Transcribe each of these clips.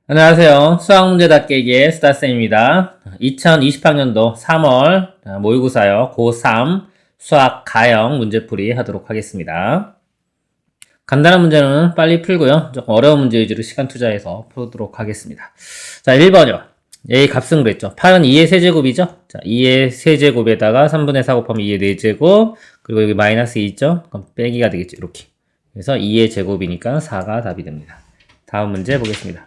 안녕하세요. 수학문제다 깨기의 스타쌤입니다. 2020학년도 3월 모의고사요. 고3 수학 가형 문제풀이 하도록 하겠습니다. 간단한 문제는 빨리 풀고요. 조금 어려운 문제 위주로 시간 투자해서 풀도록 하겠습니다. 자, 1번이요. A 값은 그랬죠. 8은 2의 세제곱이죠. 자, 2의 세제곱에다가 3분의 4 곱하면 2의 4제곱, 그리고 여기 마이너스 2 있죠? 그럼 빼기가 되겠죠. 이렇게. 그래서 2의 제곱이니까 4가 답이 됩니다. 다음 문제 보겠습니다.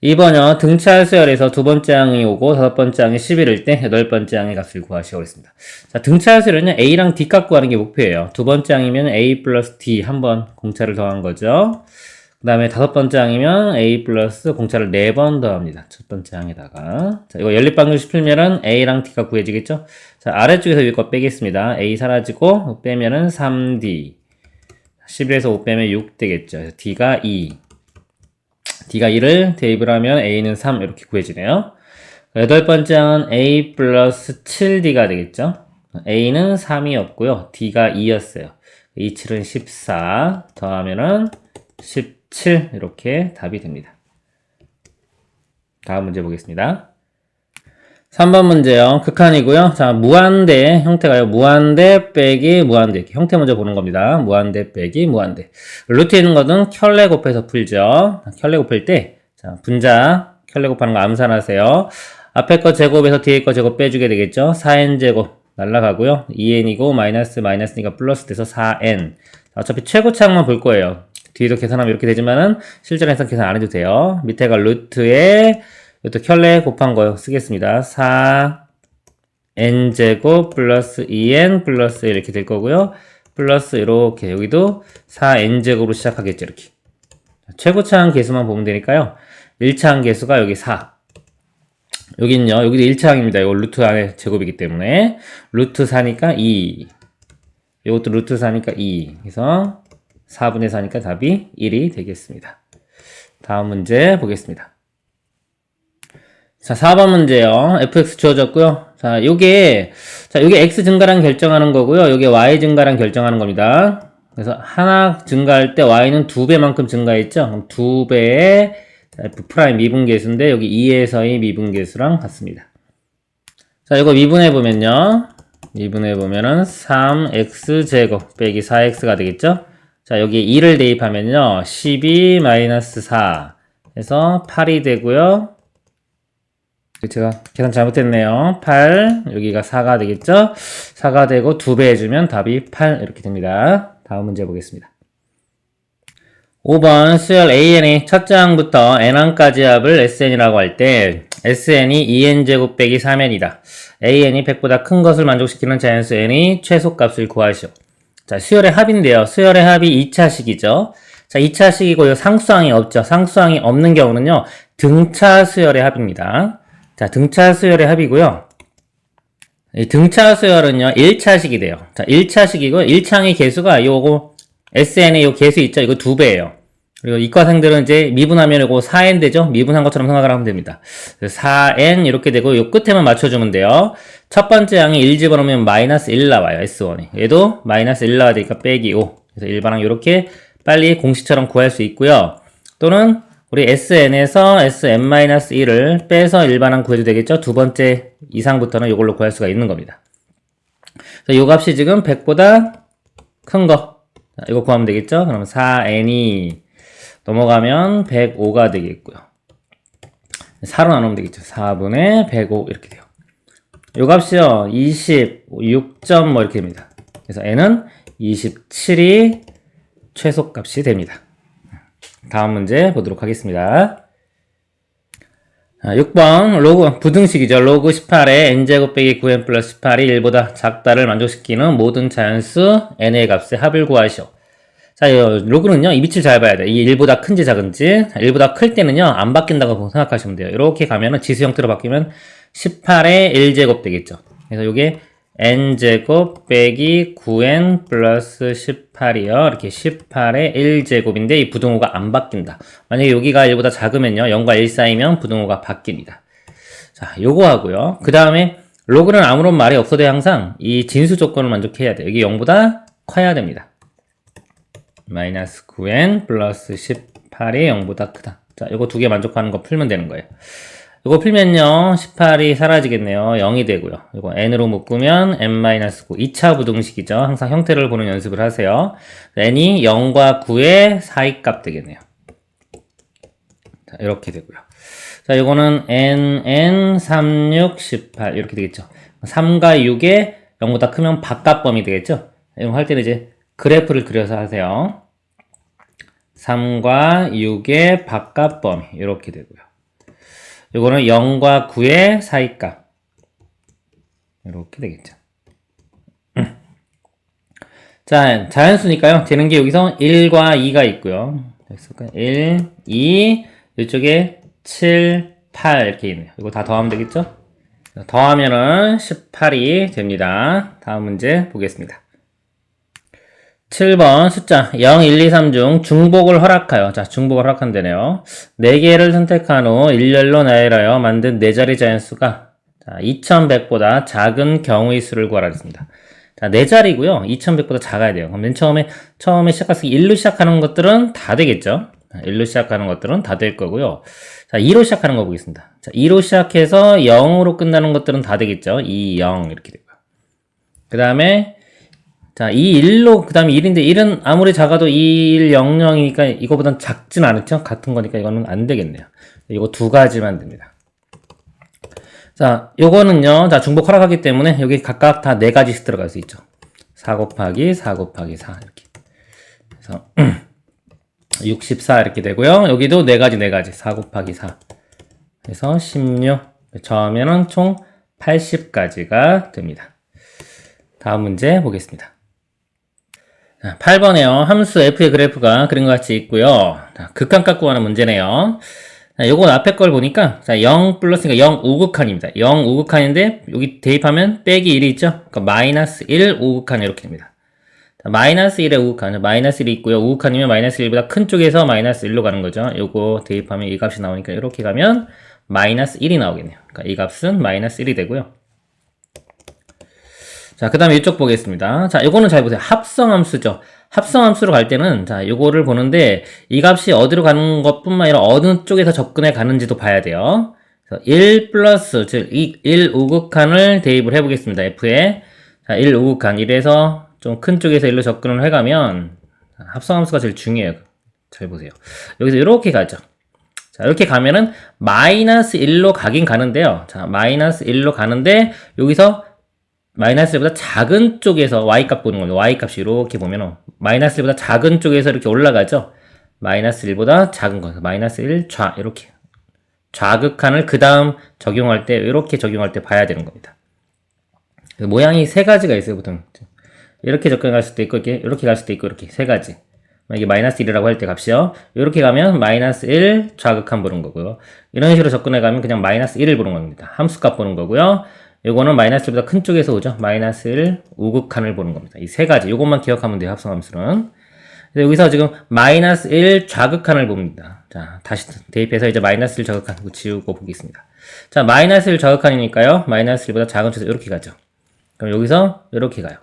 2번요. 등차 수열에서 두 번째 항이 오고 다섯 번째 항이 11일 때 여덟 번째 항의 값을 구하시오 그랬습니다. 자, 등차 수열은요. A랑 D 값 구하는 게 목표예요. 두 번째 항이면 A 플러스 D 한 번 공차를 더한 거죠. 그 다음에 다섯 번째 항이면 A 플러스 공차를 4번 더합니다. 첫 번째 항에다가. 자, 이거 연립방정식 풀면은 A랑 D가 구해지겠죠? 자, 아래쪽에서 위에 거 빼겠습니다. A 사라지고 빼면은 3D. 11에서 5 빼면 6 되겠죠. 그래서 D가 2. D가 2를 대입을 하면 A는 3 이렇게 구해지네요. 여덟 번째 항은 A 플러스 7D가 되겠죠. A는 3이 없고요. D가 2였어요. 2, 7은 14 더하면은 17 이렇게 답이 됩니다. 다음 문제 보겠습니다. 3번 문제요. 극한이고요. 자, 무한대 형태가요. 무한대 빼기 무한대. 이렇게 형태 먼저 보는 겁니다. 무한대 빼기 무한대. 루트에 있는 것은 켤레 곱해서 풀죠. 켤레 곱할 때, 자, 분자 켤레 곱하는 거 암산하세요. 앞에 거 제곱에서 뒤에 거 제곱 빼주게 되겠죠. 4n 제곱 날라가고요. 2n이고 마이너스니까 플러스 돼서 4n. 어차피 최고차항만 볼 거예요. 뒤에도 계산하면 이렇게 되지만은 실전에서 계산 안 해도 돼요. 밑에가 루트에 이것도 켤레 곱한 거 쓰겠습니다. 4n제곱 플러스 2n 플러스 이렇게 될 거고요. 플러스 이렇게 여기도 4n제곱으로 시작하겠죠. 이렇게. 최고차항 개수만 보면 되니까요. 1차항 개수가 여기 4. 여기는요. 여기도 1차항입니다. 이거 루트 안에 제곱이기 때문에. 루트 4니까 2. 이것도 루트 4니까 2. 그래서 4분의 4니까 답이 1이 되겠습니다. 다음 문제 보겠습니다. 자, 4번 문제요. fx 주어졌고요. 자, 요게 x 증가량 결정하는 거고요. 요게 y 증가량 결정하는 겁니다. 그래서 하나 증가할 때 y는 2배만큼 증가했죠. 그럼 2배의 f 프라임 미분계수인데 여기 2에서의 미분계수랑 같습니다. 자, 이거 미분해 보면요. 미분해 보면은 3x제곱 빼기 4x가 되겠죠. 자, 여기 2를 대입하면요. 12-4 해서 8이 되고요. 제가 계산 잘못했네요. 8, 여기가 4가 되겠죠? 4가 되고 2배 해주면 답이 8 이렇게 됩니다. 다음 문제 보겠습니다. 5번 수열 AN이 첫 항부터 N항까지 합을 SN이라고 할 때 SN이 2N제곱 빼기 3N이다. AN이 100보다 큰 것을 만족시키는 자연수 N이 최소값을 구하시오. 자, 수열의 합인데요. 수열의 합이 2차식이죠. 자, 2차식이고 상수항이 없죠. 상수항이 없는 경우는요. 등차 수열의 합입니다. 자, 등차 수열의 합이고요. 이 등차 수열은요, 1차식이 돼요. 자, 1차식이고, 1차항의 개수가 요거, SN의 요 개수 있죠? 이거 2배예요. 그리고 이과생들은 이제 미분하면 이거 4n 되죠? 미분한 것처럼 생각을 하면 됩니다. 4n 이렇게 되고, 요 끝에만 맞춰주면 돼요. 첫 번째 항이 1 집어넣으면 마이너스 1 나와요, S1이. 얘도 마이너스 1 나와야 되니까 빼기 5. 그래서 일반항 이렇게 빨리 공식처럼 구할 수 있고요. 또는, 우리 SN에서 SN-1을 빼서 일반항 구해도 되겠죠? 두 번째 이상부터는 이걸로 구할 수가 있는 겁니다. 이 값이 지금 100보다 큰 거. 이거 구하면 되겠죠? 그러면 4n이 넘어가면 105가 되겠고요. 4로 나누면 되겠죠? 4분의 105 이렇게 돼요. 이 값이요. 26점 뭐 이렇게 됩니다. 그래서 n은 27이 최소값이 됩니다. 다음 문제 보도록 하겠습니다. 6번 로그 부등식이죠. 로그 18에 n제곱 빼기 9n 플러스 18이 1보다 작다를 만족시키는 모든 자연수 n의 값의 합을 구하시오. 자, 로그는요. 이 밑을 잘 봐야 돼요. 이 1보다 큰지 작은지. 1보다 클 때는요. 안 바뀐다고 생각하시면 돼요. 이렇게 가면은 지수 형태로 바뀌면 18의 1제곱 되겠죠. 그래서 이게 n제곱 빼기 9n 플러스 18이요. 이렇게 18의 1제곱인데 이 부등호가 안 바뀐다. 만약에 여기가 1보다 작으면요. 0과 1 사이면 부등호가 바뀝니다. 자, 요거 하고요. 그 다음에 로그는 아무런 말이 없어도 항상 이 진수 조건을 만족해야 돼요. 여기 0보다 커야 됩니다. 마이너스 9n 플러스 18이 0보다 크다. 자, 요거 두 개 만족하는 거 풀면 되는 거예요. 요거 풀면요, 18이 사라지겠네요. 0이 되고요. 요거 n으로 묶으면 n-9. 2차 부등식이죠. 항상 형태를 보는 연습을 하세요. n이 0과 9의 사이값 되겠네요. 자, 이렇게 되고요. 자, 요거는 n, 3, 6, 18 이렇게 되겠죠. 3과 6의 0보다 크면 바깥범위 되겠죠. 이거 할 때는 이제 그래프를 그려서 하세요. 3과 6의 바깥범위 이렇게 되고요. 요거는 0과 9의 사이값 이렇게 되겠죠. 자, 자연수니까요. 되는 게 여기서 1과 2가 있고요. 1, 2, 이쪽에 7, 8 이렇게 있네요. 이거 다 더하면 되겠죠? 더하면은 18이 됩니다. 다음 문제 보겠습니다. 7번 숫자 0, 1, 2, 3 중 중복을 허락하여, 자, 중복을 허락한다네요. 4개를 선택한 후 일렬로 나열하여 만든 4자리 자연수가 2100보다 작은 경우의 수를 구하라 했습니다. 자, 4자리고요. 2100보다 작아야 돼요. 그럼 맨 처음에 시작해서 1로 시작하는 것들은 다 되겠죠? 1로 시작하는 것들은 다 될 거고요. 자, 2로 시작하는 거 보겠습니다. 자, 2로 시작해서 0으로 끝나는 것들은 다 되겠죠? 2, 0 이렇게 되고요. 그 다음에 자, 2, 1로, 그 다음에 1인데 1은 아무리 작아도 2, 1, 0, 0이니까 이거보단 작진 않죠? 같은 거니까 이거는 안 되겠네요. 이거 두 가지만 됩니다. 자, 요거는요, 자, 중복 허락하기 때문에 여기 각각 다 4가지씩 들어갈 수 있죠. 4 곱하기 4 곱하기 4 이렇게. 그래서 64 이렇게 되고요. 여기도 4가지 4 곱하기 4 그래서 16 처음에는 총 80가지가 됩니다. 다음 문제 보겠습니다. 자, 8번에요. 함수 f의 그래프가 그린 것 같이 있고요. 자, 극한값 구하는 문제네요. 자, 요거 앞에 걸 보니까, 자, 0 플러스니까 0 우극한입니다. 0 우극한인데, 여기 대입하면 빼기 1이 있죠? 그러니까 마이너스 1 우극한 이렇게 됩니다. 자, 마이너스 1의 우극한, 마이너스 1이 있고요. 우극한이면 마이너스 1보다 큰 쪽에서 마이너스 1로 가는 거죠. 요거 대입하면 이 값이 나오니까 이렇게 가면 마이너스 1이 나오겠네요. 그러니까 이 값은 마이너스 1이 되고요. 자, 그 다음에 이쪽 보겠습니다. 자, 요거는 잘 보세요. 합성함수죠. 합성함수로 갈 때는, 자, 요거를 보는데, 이 값이 어디로 가는 것 뿐만 아니라 어느 쪽에서 접근해 가는지도 봐야 돼요. 그래서 1 플러스, 즉, 1 우극한을 대입을 해보겠습니다. F에. 자, 1 우극한. 이래서 좀 큰 쪽에서 1로 접근을 해가면, 합성함수가 제일 중요해요. 잘 보세요. 여기서 이렇게 가죠. 자, 이렇게 가면은, 마이너스 1로 가긴 가는데요. 자, 마이너스 1로 가는데, 여기서 마이너스 1보다 작은 쪽에서 y값 보는 거예요. y값이 이렇게 보면은 마이너스 1보다 작은 쪽에서 이렇게 올라가죠. 마이너스 1보다 작은 거. 마이너스 1 이렇게 좌극한을 그 다음 적용할 때 이렇게 적용할 때 봐야 되는 겁니다. 모양이 세 가지가 있어요. 보통 이렇게 접근할 수도 있고 이렇게 갈 수도 있고 이렇게 세 가지. 이게 마이너스 1이라고 할 때 값이요. 이렇게 가면 마이너스 1 좌극한 보는 거고요. 이런 식으로 접근해 가면 그냥 마이너스 1을 보는 겁니다. 함수값 보는 거고요. 요거는 마이너스 1보다 큰 쪽에서 오죠. 마이너스 1 우극한을 보는 겁니다. 이 세 가지. 요것만 기억하면 돼요. 합성함수는. 여기서 지금 마이너스 1 좌극한을 봅니다. 자, 다시 대입해서 이제 마이너스 1 좌극한 지우고 보겠습니다. 자, 마이너스 1 좌극한이니까요. 마이너스 1보다 작은 쪽에서 이렇게 가죠. 그럼 여기서 이렇게 가요.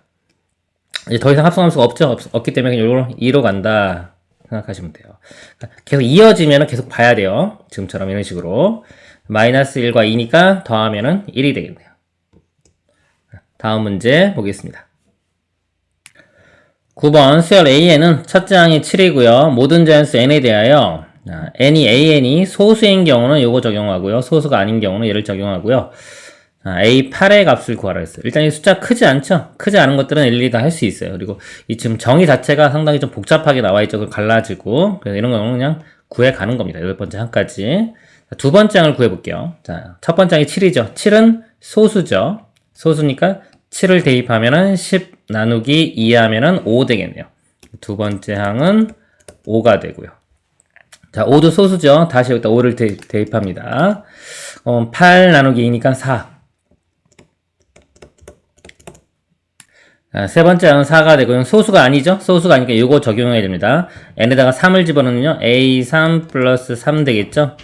이제 더 이상 합성함수가 없기 때문에 그냥 요걸 2로 간다 생각하시면 돼요. 계속 이어지면 계속 봐야 돼요. 지금처럼 이런 식으로. 마이너스 1과 2니까 더하면은 1이 되겠네요. 다음 문제 보겠습니다. 9번 수열 A에는 첫째 항이 7이고요. 모든 자연수 n에 대하여 n이 an이 소수인 경우는 요거 적용하고요. 소수가 아닌 경우는 얘를 적용하고요. A8의 값을 구하라 했어요. 일단 이 숫자 크지 않죠? 크지 않은 것들은 일일이 다 할 수 있어요. 그리고 이 지금 정의 자체가 상당히 좀 복잡하게 나와 있죠. 갈라지고. 그래서 이런 거는 그냥 구해 가는 겁니다. 8번째 항까지. 두 번째 항을 구해 볼게요. 자, 첫 번째 항이 7이죠. 7은 소수죠. 소수니까 7을 대입하면은 10 나누기 2 하면은 5 되겠네요. 두 번째 항은 5가 되고요. 자, 5도 소수죠. 다시 여기다 5를 대입합니다. 8 나누기 2니까 4. 자, 세 번째 항은 4가 되고요. 소수가 아니죠? 소수가 아니니까 이거 적용해야 됩니다. n에다가 3을 집어넣으면요. a3 플러스 3 되겠죠?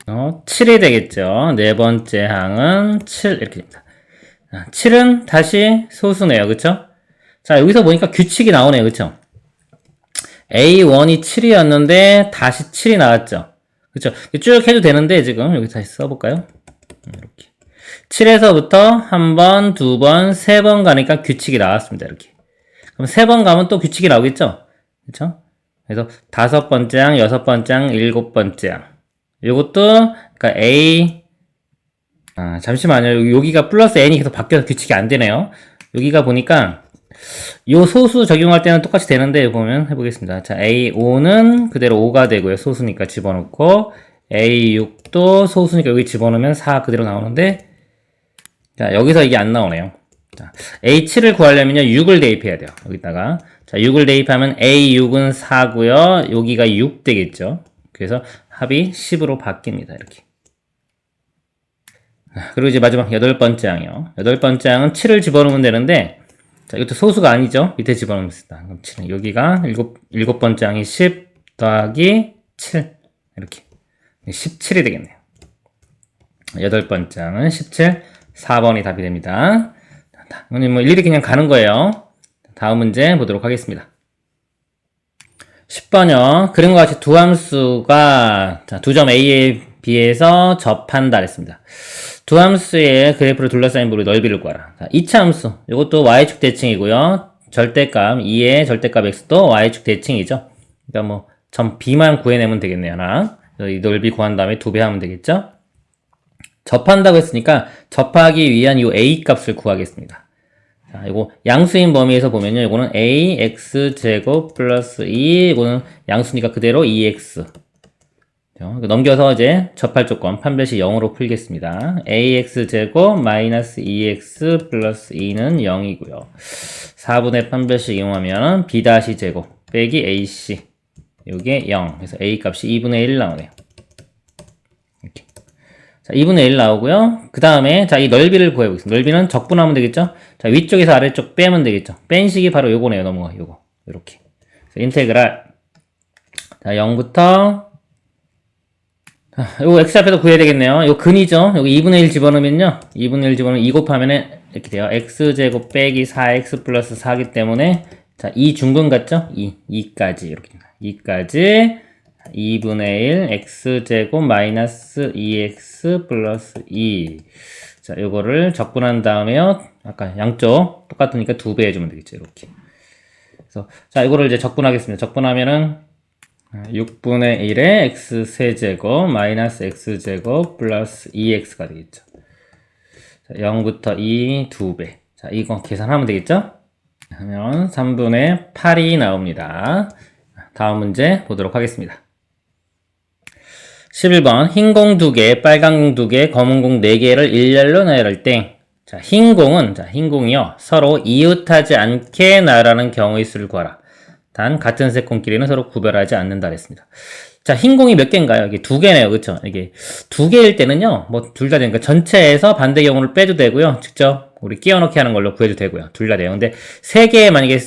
7이 되겠죠. 네 번째 항은 7 이렇게 됩니다. 7은 다시 소수네요. 그쵸? 자, 여기서 보니까 규칙이 나오네요. 그쵸? A1이 7이었는데 다시 7이 나왔죠. 그쵸? 쭉 해도 되는데, 지금, 여기 다시 써볼까요? 이렇게. 7에서부터 한 번, 두 번, 세 번 가니까 규칙이 나왔습니다. 이렇게. 그럼 세 번 가면 또 규칙이 나오겠죠? 그쵸? 그래서 다섯 번째 항, 여섯 번째 항, 일곱 번째 항. 요것도, 그러니까 A, 잠시만요. 여기가 플러스 n이 계속 바뀌어서 규칙이 안 되네요. 여기가 보니까, 요 소수 적용할 때는 똑같이 되는데, 보면 해보겠습니다. 자, A5는 그대로 5가 되고요. 소수니까 집어넣고, A6도 소수니까 여기 집어넣으면 4 그대로 나오는데, 자, 여기서 이게 안 나오네요. 자, A7을 구하려면요, 6을 대입해야 돼요. 여기다가. 자, 6을 대입하면 A6은 4고요. 여기가 6 되겠죠. 그래서 합이 10으로 바뀝니다. 이렇게. 그리고 이제 마지막 여덟 번째 항이요. 여덟 번째 항은 7을 집어넣으면 되는데, 자, 이것도 소수가 아니죠. 밑에 집어넣으면 됩니다. 그럼 7. 여기가 일곱 번째 항이 10 더하기 7. 이렇게. 17이 되겠네요. 여덟 번째 항은 17. 4번이 답이 됩니다. 오늘 뭐 일일이 그냥 가는 거예요. 다음 문제 보도록 하겠습니다. 10번이요. 그림과 같이 두 함수가 두 점 A에 비해서 접한다 그랬습니다. 두 함수의 그래프를 둘러싸인 부분의 넓이를 구하라. 자, 2차 함수. 이것도 y축 대칭이고요. 절대값 2의 절대값 x도 y축 대칭이죠. 그러니까 뭐 점 b만 구해내면 되겠네요. 하나. 이 넓이 구한 다음에 2배 하면 되겠죠. 접한다고 했으니까 접하기 위한 이 a 값을 구하겠습니다. 자, 이거 양수인 범위에서 보면요. 이거는 a x 제곱 플러스 2. 이거는 양수니까 그대로 2x. 넘겨서 이제 접할 조건 판별식 0으로 풀겠습니다. ax 제곱 마이너스 2x 플러스 2는 0이고요. 4분의 판별식 이용하면 b 다시 제곱 빼기 ac 요게 0. 그래서 a 값이 2분의 1 나오네요. 이렇게. 자, 2분의 1 나오고요. 그 다음에 자, 이 넓이를 구해보겠습니다. 넓이는 적분하면 되겠죠? 자, 위쪽에서 아래쪽 빼면 되겠죠? 뺀 식이 바로 요거네요. 넘어가 요거. 요렇게. 인테그랄 자, 0부터 요거 x좌표도 구해야 되겠네요. 요 근이죠. 여기 2분의 1 집어넣으면요. 2분의 1 집어넣으면 2 곱하면은 이렇게 돼요. x제곱 빼기 4x 플러스 4기 때문에 자, 2 중분 같죠? 2까지 이렇게 됩니다. 2까지 2분의 1 x제곱 마이너스 2x 플러스 2 자, 요거를 적분한 다음에요. 아까 양쪽 똑같으니까 2배 해주면 되겠죠. 이렇게. 그래서 자, 이거를 이제 적분하겠습니다. 적분하면은 6분의 1에 x세제곱 마이너스 x제곱 플러스 2x가 되겠죠. 자, 0부터 2, 2배. 자, 이거 계산하면 되겠죠? 하면 3분의 8이 나옵니다. 다음 문제 보도록 하겠습니다. 11번 흰 공 2개, 빨간 공 2개, 검은 공 4개를 일렬로 나열할 때 자, 흰 공이요. 서로 이웃하지 않게 나열하는 경우의 수를 구하라. 단 같은 색 공끼리는 서로 구별하지 않는다 그랬습니다. 자, 흰 공이 몇 개인가요? 이게 2개네요. 그쵸? 이게 2개일 때는요. 뭐 둘 다 되니까 전체에서 반대 경우를 빼도 되고요. 직접 우리 끼워 넣기 하는 걸로 구해도 되고요. 둘 다 돼요. 근데 3개 만약에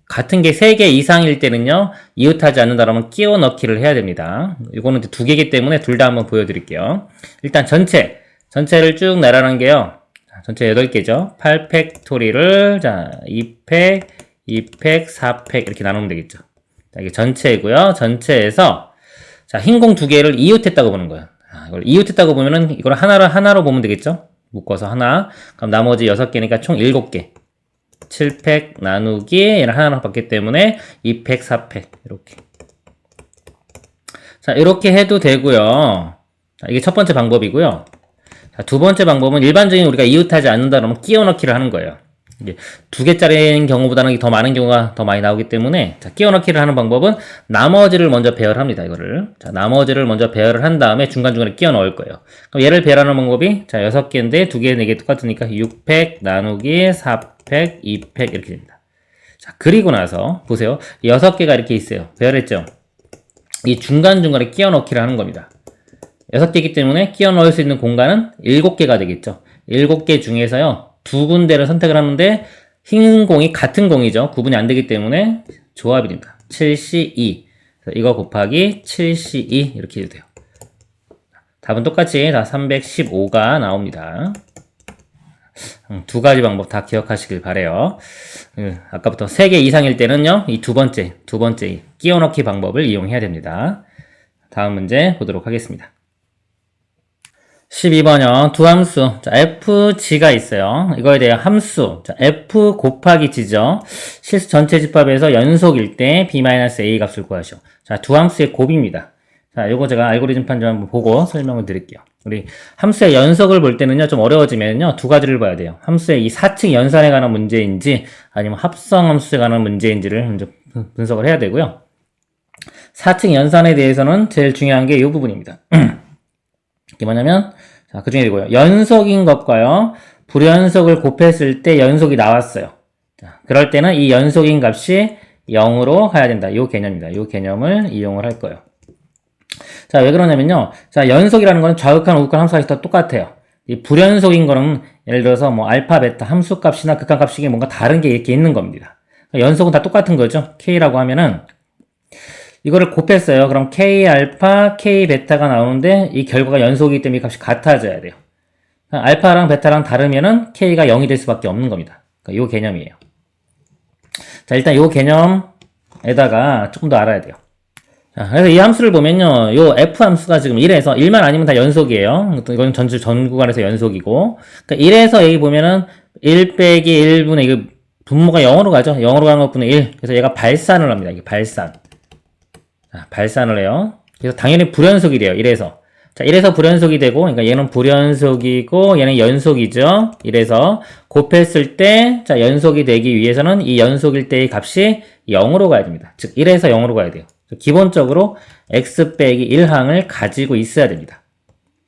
같은 게 3개 이상일 때는요. 이웃하지 않는다라면 끼워 넣기를 해야 됩니다. 이거는 2개이기 때문에 둘 다 한번 보여드릴게요. 일단 전체를 쭉 나열하는 게요. 전체 8개죠. 8팩토리를 자, 2팩 2팩, 4팩 이렇게 나누면 되겠죠. 자, 이게 전체이고요. 전체에서 자, 흰 공 2개를 이웃했다고 보는 거예요. 이걸 이웃했다고 보면은 이걸 하나로 보면 되겠죠. 묶어서 하나. 그럼 나머지 6개니까 총 7개. 7팩 나누기 얘를 하나로 봤기 때문에 2팩, 4팩 이렇게. 자, 이렇게 해도 되고요. 자, 이게 첫 번째 방법이고요. 자, 두 번째 방법은 일반적인 우리가 이웃하지 않는다 그러면 끼워 넣기를 하는 거예요. 이게 2개짜리인 경우보다는 더 많은 경우가 더 많이 나오기 때문에 자, 끼워 넣기를 하는 방법은 나머지를 먼저 배열합니다. 이거를. 자, 나머지를 먼저 배열을 한 다음에 중간중간에 끼워 넣을 거예요. 그럼 얘를 배열하는 방법이 자, 6개인데 2개, 4개 똑같으니까 6팩 나누기 4팩, 2팩 이렇게 됩니다. 자, 그리고 나서 보세요. 6개가 이렇게 있어요. 배열했죠? 이 중간중간에 끼워 넣기를 하는 겁니다. 6개이기 때문에 끼워 넣을 수 있는 공간은 7개가 되겠죠. 7개 중에서요. 2군데를 선택을 하는데 흰 공이 같은 공이죠. 구분이 안 되기 때문에 조합이 됩니다. 7C2 이거 곱하기 7C2 이렇게 해도 돼요. 답은 똑같이 다 315가 나옵니다. 두 가지 방법 다 기억하시길 바래요. 아까부터 3개 이상일 때는요. 이 두 번째 끼워 넣기 방법을 이용해야 됩니다. 다음 문제 보도록 하겠습니다. 12번요. 두 함수. 자, fg가 있어요. 이거에 대한 함수. 자, f 곱하기 g죠. 실수 전체 집합에서 연속일 때 b-a 값을 구하시오. 자, 두 함수의 곱입니다. 자, 요거 제가 알고리즘 판정 한번 보고 설명을 드릴게요. 우리 함수의 연속을 볼 때는요, 좀 어려워지면요, 두 가지를 봐야 돼요. 함수의 이 4층 연산에 관한 문제인지, 아니면 합성 함수에 관한 문제인지를 먼저 분석을 해야 되고요. 4층 연산에 대해서는 제일 중요한 게 이 부분입니다. 이게 뭐냐면, 자, 그 중에 이거요. 연속인 것과요, 불연속을 곱했을 때 연속이 나왔어요. 자, 그럴 때는 이 연속인 값이 0으로 가야 된다. 요 개념입니다. 요 개념을 이용을 할 거예요. 자, 왜 그러냐면요. 자, 연속이라는 거는 좌극한, 우극한 함수가 다 똑같아요. 이 불연속인 거는 예를 들어서 뭐 알파, 베타, 함수값이나 극한값이 뭔가 다른 게 이렇게 있는 겁니다. 연속은 다 똑같은 거죠. K라고 하면은 이거를 곱했어요. 그럼 K 알파, K 베타가 나오는데 이 결과가 연속이기 때문에 이 값이 같아져야 돼요. 알파랑 베타랑 다르면은 K가 0이 될 수밖에 없는 겁니다. 그러니까 요 개념이에요. 자, 일단 요 개념에다가 조금 더 알아야 돼요. 자, 그래서 이 함수를 보면요. 요 f 함수가 지금 1에서 1만 아니면 다 연속이에요. 이건 전 구간에서 연속이고. 그러니까 1에서 여기 보면은 1 빼기 1분의 이거 분모가 0으로 가죠. 0으로 가는 것분의 1. 그래서 얘가 발산을 합니다. 이게 발산. 자, 발산을 해요. 그래서 당연히 불연속이 돼요. 1에서. 자, 1에서 불연속이 되고, 그러니까 얘는 불연속이고, 얘는 연속이죠. 1에서 곱했을 때, 자, 연속이 되기 위해서는 이 연속일 때의 값이 0으로 가야 됩니다. 즉, 1에서 0으로 가야 돼요. 기본적으로 x 빼기 1항을 가지고 있어야 됩니다.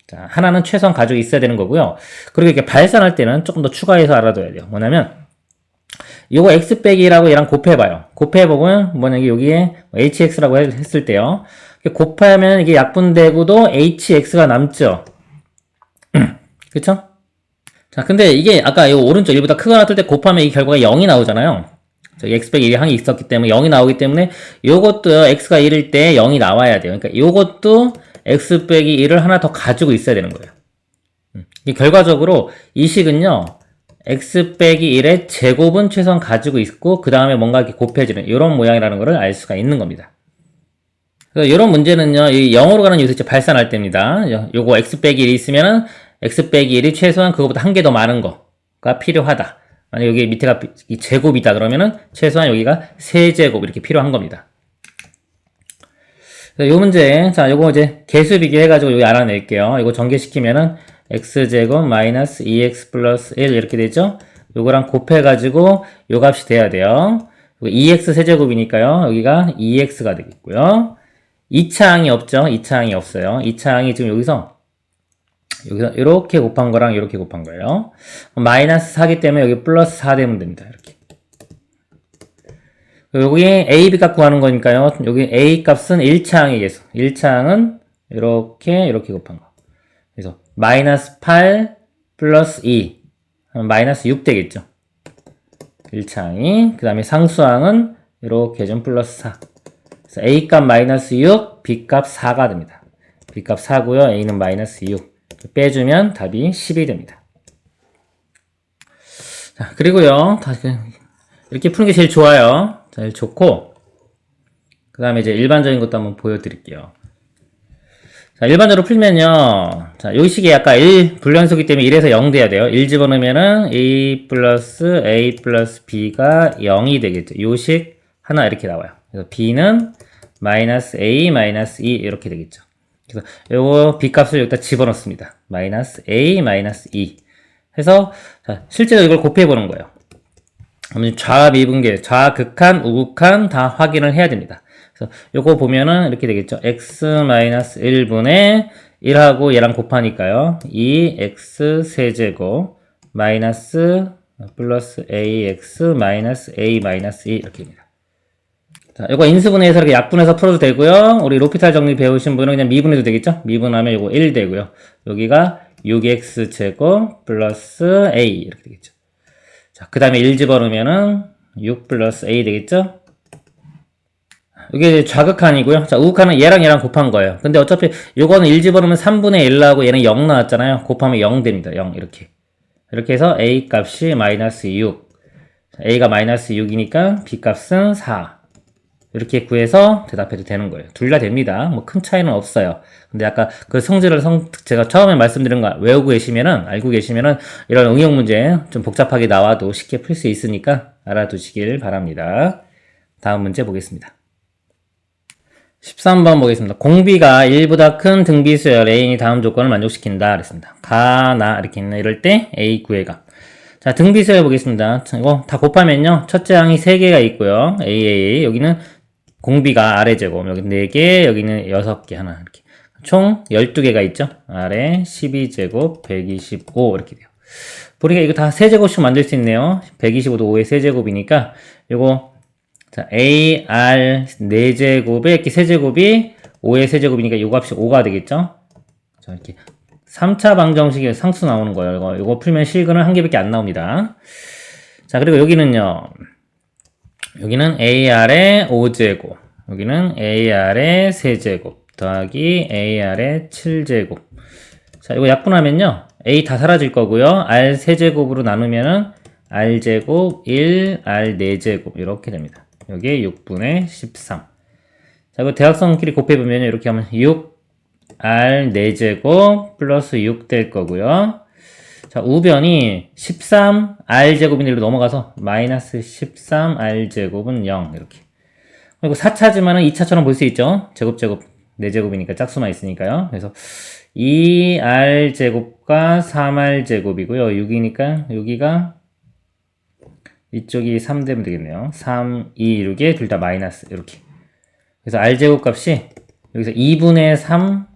자, 하나는 최소한 가지고 있어야 되는 거고요. 그리고 이렇게 발산할 때는 조금 더 추가해서 알아둬야 돼요. 뭐냐면 요거 x 빼기 1하고 얘랑 곱해봐요. 곱해보면 뭐냐 여기에 hx라고 했을 때요. 곱하면 이게 약분되고도 hx가 남죠. 그쵸? 자, 근데 이게 아까 요 오른쪽 1보다 크거나 뜰 때 곱하면 이 결과가 0이 나오잖아요. 저기 x 빼기 1이 항이 있었기 때문에 0이 나오기 때문에 요것도요 x가 1일 때 0이 나와야 돼요. 그러니까 요것도 x 빼기 1을 하나 더 가지고 있어야 되는 거예요. 이게 결과적으로 이 식은요 x 빼기 1의 제곱은 최소한 가지고 있고 그 다음에 뭔가 이렇게 곱해지는 이런 모양이라는 것을 알 수가 있는 겁니다. 그래서 이런 문제는요 이 0으로 가는 요소체 발산할 때입니다. 요거 x 빼기 1이 있으면은 x 빼기 1이 최소한 그거보다 한 개 더 많은 거가 필요하다. 만약 여기 밑에가 제곱이다 그러면은 최소한 여기가 세제곱 이렇게 필요한 겁니다. 요 문제, 자, 요거 이제 개수 비교해가지고 여기 알아낼게요. 이거 전개시키면은 x제곱 마이너스 2x 플러스 1 이렇게 되죠? 요거랑 곱해가지고 요 값이 돼야 돼요. 2x 세제곱이니까요. 여기가 2x가 되겠고요. 2차 항이 없죠? 2차 항이 없어요. 2차 항이 지금 여기서 이렇게 곱한 거랑 이렇게 곱한 거예요. 마이너스 4기 때문에 여기 플러스 4 되면 됩니다. 이렇게. 여기에 a, b 값 구하는 거니까요. 여기 a 값은 1차 항의 개수. 1차 항은 이렇게 곱한 거. 그래서 마이너스 8 플러스 2 마이너스 6 되겠죠. 1차 항이. 그 다음에 상수항은 이렇게 좀 플러스 4. 그래서 a 값 마이너스 6, b 값 4가 됩니다. b 값 4고요. a는 마이너스 6. 빼주면 답이 10이 됩니다. 자, 그리고요. 이렇게 푸는 게 제일 좋아요. 제일 좋고, 그 다음에 이제 일반적인 것도 한번 보여드릴게요. 자, 일반적으로 풀면요. 자, 요 식이 아까 1 불연속이기 때문에 1에서 0 돼야 돼요. 1 집어넣으면은 a 플러스 b가 0이 되겠죠. 요 식 하나 이렇게 나와요. 그래서 b는 마이너스 a 마이너스 2 이렇게 되겠죠. 그래서 요거 b값을 여기다 집어넣습니다. 마이너스 a 마이너스 2 해서 자, 실제로 이걸 곱해보는 거예요. 좌 미분계, 좌극한, 우극한 다 확인을 해야 됩니다. 그래서 요거 보면은 이렇게 되겠죠. x 마이너스 1분의 1하고 얘랑 곱하니까요. 2x 세제곱 마이너스 플러스 ax 마이너스 a 마이너스 2 이렇게 됩니다. 자, 요거 인수분해해서 이렇게 약분해서 풀어도 되고요. 우리 로피탈 정리 배우신 분은 그냥 미분해도 되겠죠? 미분하면 요거 1 되고요. 여기가 6x 제곱 플러스 a 이렇게 되겠죠. 자, 그 다음에 1 집어넣으면은 6 플러스 a 되겠죠? 이게 좌극한이고요. 자, 우극한은 얘랑 곱한 거예요. 근데 어차피 요거는 1 집어넣으면 3분의 1 나오고 얘는 0 나왔잖아요. 곱하면 0 됩니다. 0 이렇게. 이렇게 해서 a 값이 마이너스 6. 자, a가 마이너스 6이니까 b 값은 4. 이렇게 구해서 대답해도 되는 거예요. 둘 다 됩니다. 뭐 큰 차이는 없어요. 근데 아까 그 성질을 제가 처음에 말씀드린 거 외우고 계시면은, 알고 계시면은 이런 응용 문제 좀 복잡하게 나와도 쉽게 풀 수 있으니까 알아두시길 바랍니다. 다음 문제 보겠습니다. 13번 보겠습니다. 공비가 1보다 큰 등비수열 A인이 다음 조건을 만족시킨다. 그랬습니다. 가, 나, 이렇게 있네. 이럴 때 A 구해가. 자, 등비수열 보겠습니다. 이거 다 곱하면요. 첫째 항이 3개가 있고요. A. 여기는 공비가 아래 제곱. 여기 4개, 여기는 6개 하나. 이렇게. 총 12개가 있죠. 아래 12제곱, 125. 이렇게 돼요. 보니까 이거 다 세제곱씩 만들 수 있네요. 125도 5의 세제곱이니까, 이거 자, AR 4제곱에 이렇게 세제곱이 5의 세제곱이니까 요 값이 5가 되겠죠? 자, 이렇게 3차 방정식에 상수 나오는 거예요. 이거 풀면 실근은 한 개밖에 안 나옵니다. 자, 그리고 여기는요. 여기는 AR의 5제곱. 여기는 AR의 세제곱. 더하기 AR의 7제곱. 자, 이거 약분하면요. A 다 사라질 거고요. R 세제곱으로 나누면은 R제곱 1, R 4제곱. 이렇게 됩니다. 여기에 6분의 13. 자, 이거 대각선끼리 곱해보면 이렇게 하면 6R 4제곱 플러스 6 될 거고요. 자, 우변이 13R제곱인데 이로 넘어가서 마이너스 13R제곱은 0. 이렇게. 그리고 4차지만은 2차처럼 볼 수 있죠. 제곱, 4제곱이니까 짝수만 있으니까요. 그래서 2R제곱과 3R제곱이고요. 6이니까 여기가 이쪽이 3 되면 되겠네요. 3, 2, 6에 둘 다 마이너스 이렇게. 그래서 R제곱 값이 여기서 2분의 3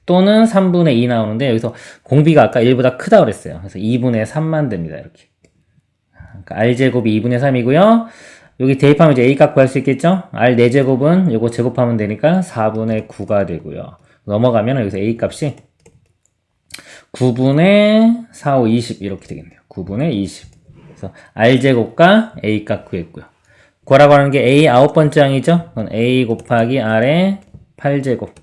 또는 3분의 2 나오는데 여기서 공비가 아까 1보다 크다고 그랬어요. 그래서 2분의 3만 됩니다. 이렇게. 그러니까 R제곱이 2분의 3이고요. 여기 대입하면 이제 A값 구할 수 있겠죠? R 4제곱은 요거 제곱하면 되니까 4분의 9가 되고요. 넘어가면 여기서 A값이 9분의 4, 5, 20 이렇게 되겠네요. 9분의 20. 그래서 R제곱과 A값 구했고요. 구하라고 하는 게 A 9번째 항이죠? 그건 A 곱하기 R의 8제곱.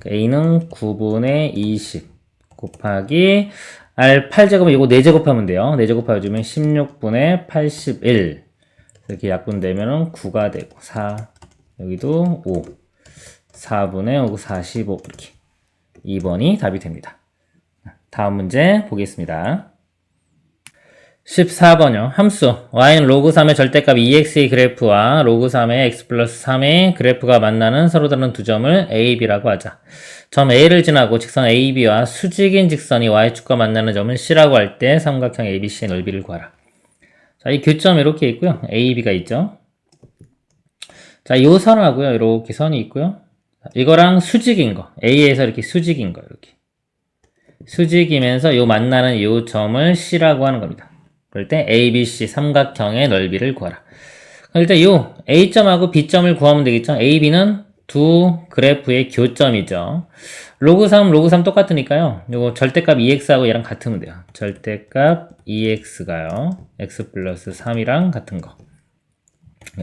A는 9분의 20 곱하기 R 8제곱은 이거 4제곱 하면 돼요. 4제곱 해주면 16분의 81. 이렇게 약분되면은 9가 되고 4 여기도 5 4분의 5 45 이렇게 2번이 답이 됩니다. 다음 문제 보겠습니다. 14번요. 함수 y는 로그 3의 절대값 2x의 그래프와 로그 3의 x 플러스 3의 그래프가 만나는 서로 다른 두 점을 a, b라고 하자. 점 a를 지나고 직선 a, b와 수직인 직선이 y축과 만나는 점을 c라고 할 때 삼각형 abc의 넓이를 구하라. 자, 이 교점 이렇게 있고요. a, b가 있죠. 자, 요 선하고요. 이렇게 선이 있고요. 이거랑 수직인 거. a에서 이렇게 수직인 거. 이렇게. 수직이면서 요 만나는 요 점을 c라고 하는 겁니다. 그럴 때 ABC 삼각형의 넓이를 구하라. 일단 요 A점하고 B점을 구하면 되겠죠. A, B는 두 그래프의 교점이죠. 로그 3, 로그 3 똑같으니까요. 요거 절대값 2x하고 얘랑 같으면 돼요. 절대값 2x가요. x 플러스 3이랑 같은 거.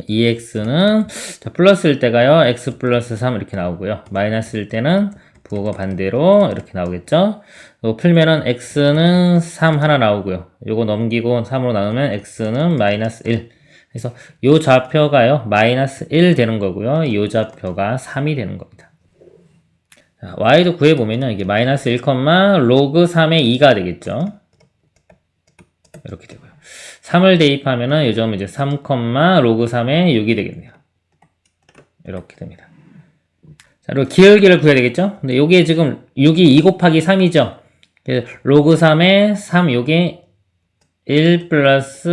2x는 플러스일 때가요. x 플러스 3 이렇게 나오고요. 마이너스일 때는 부호가 반대로 이렇게 나오겠죠. 이거 풀면은 x는 3 하나 나오고요. 요거 넘기고 3으로 나누면 x는 마이너스 1. 그래서 요 좌표가요. 마이너스 1 되는 거고요. 요 좌표가 3이 되는 겁니다. 자, y도 구해보면요. 이게 마이너스 1, 로그 3의 2가 되겠죠. 이렇게 되고요. 3을 대입하면은 요 점은 이제 3, 로그 3의 6이 되겠네요. 이렇게 됩니다. 자, 그리고 기울기를 구해야 되겠죠? 근데 요게 지금 6이 2 곱하기 3이죠? 로그 3의 3, 요게 1 플러스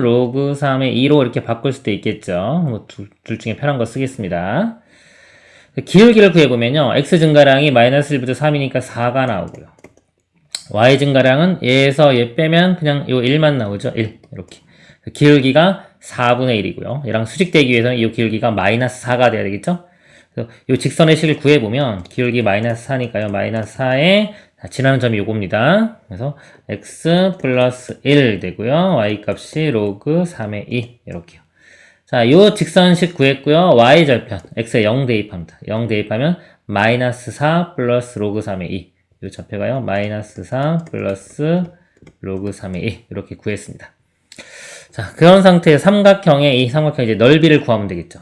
로그 3의 2로 이렇게 바꿀 수도 있겠죠? 뭐 둘 중에 편한 거 쓰겠습니다. 기울기를 구해보면요. x 증가량이 마이너스 1부터 3이니까 4가 나오고요. y 증가량은 얘에서 얘 빼면 그냥 요 1만 나오죠? 1. 이렇게. 기울기가 4분의 1이고요. 얘랑 수직되기 위해서는 이 기울기가 마이너스 4가 돼야 되겠죠? 이 직선의 식을 구해보면 기울기 마이너스 4니까요. 마이너스 4에 지나는 점이 요겁니다. 그래서 x 플러스 1 되고요. y 값이 로그 3의 2 이렇게요. 자, 요 직선식 구했고요. y 절편 x에 0 대입합니다. 0 대입하면 마이너스 4 플러스 로그 3의 2. 요 좌표가요. 마이너스 4 플러스 로그 3의 2 이렇게 구했습니다. 자, 그런 상태의 삼각형의 이 삼각형 이제 넓이를 구하면 되겠죠.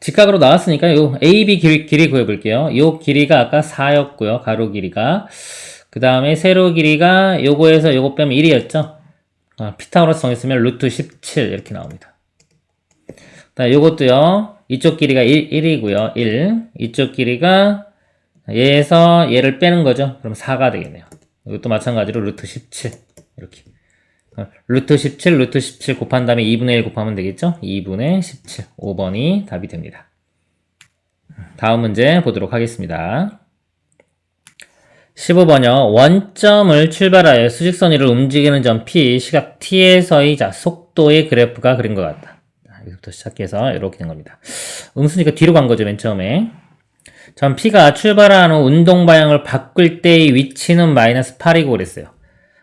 직각으로 나왔으니까 요 AB 길이 구해볼게요. 요 길이가 아까 4였고요. 가로 길이가. 그 다음에 세로 길이가 요거에서 요거 빼면 1이었죠. 피타고라스 정했으면 루트 17 이렇게 나옵니다. 요것도요. 이쪽 길이가 1이고요. 1. 이쪽 길이가 얘에서 얘를 빼는 거죠. 그럼 4가 되겠네요. 이것도 마찬가지로 루트 17 이렇게. 루트 17, 루트 17 곱한 다음에 2분의 1 곱하면 되겠죠? 2분의 17. 5번이 답이 됩니다. 다음 문제 보도록 하겠습니다. 15번이요. 원점을 출발하여 수직선 위를 움직이는 점 P, 시각 T에서의 속도의 그래프가 그린 것 같다. 여기부터 시작해서 이렇게 된 겁니다. 음수니까 뒤로 간 거죠, 맨 처음에. 점 P가 출발한 후 운동 방향을 바꿀 때의 위치는 마이너스 8이고 그랬어요.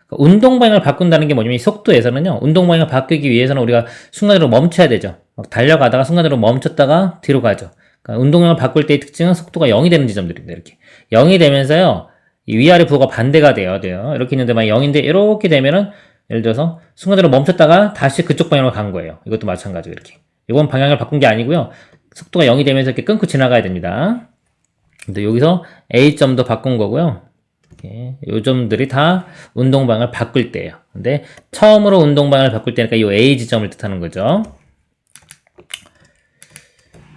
운동 방향을 바꾼다는 게 뭐냐면 이 속도에서는요. 운동 방향을 바꾸기 위해서는 우리가 순간적으로 멈춰야 되죠. 막 달려가다가 순간적으로 멈췄다가 뒤로 가죠. 그러니까 운동 방향을 바꿀 때의 특징은 속도가 0이 되는 지점들입니다. 이렇게 0이 되면서요. 이 위아래 부호가 반대가 돼요. 이렇게 있는데 만약 0인데 이렇게 되면은 예를 들어서 순간적으로 멈췄다가 다시 그쪽 방향으로 간 거예요. 이것도 마찬가지고 이렇게. 이건 방향을 바꾼 게 아니고요. 속도가 0이 되면서 이렇게 끊고 지나가야 됩니다. 근데 여기서 A점도 바꾼 거고요. 이 점들이 다 운동 방향을 바꿀 때예요. 근데 처음으로 운동 방향을 바꿀 때니까 이 A 지점을 뜻하는 거죠.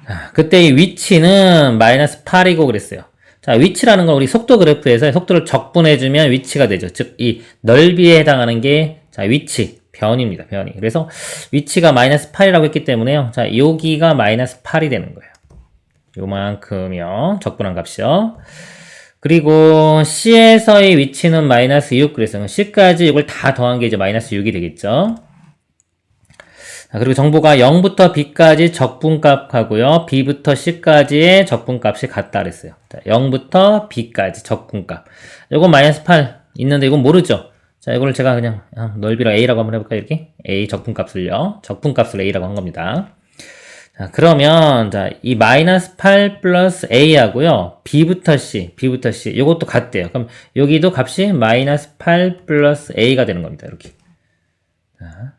자, 그때 이 위치는 마이너스 8이고 그랬어요. 자, 위치라는 건 우리 속도 그래프에서 속도를 적분해주면 위치가 되죠. 즉, 이 넓이에 해당하는 게, 자, 위치, 변입니다. 변이. 그래서 위치가 마이너스 8이라고 했기 때문에요. 자, 여기가 마이너스 8이 되는 거예요. 요만큼이요. 적분한 값이요. 그리고 C에서의 위치는 마이너스 6 그랬어요. C까지 이걸 다 더한 게 이제 마이너스 6이 되겠죠. 그리고 정보가 0부터 B까지 적분값하고요. B부터 C까지의 적분값이 같다 그랬어요. 자, 0부터 B까지 적분값. 이건 마이너스 8 있는데 이건 모르죠. 자, 이거를 제가 그냥 넓이로 A라고 한번 해볼까요? 이렇게 A 적분값을요. 적분값을 A라고 한 겁니다. 자, 그러면 자, 이 마이너스 8 플러스 A하고요. B부터 C 이것도 같대요. 그럼 여기도 값이 마이너스 8 플러스 A가 되는 겁니다. 이렇게. 자.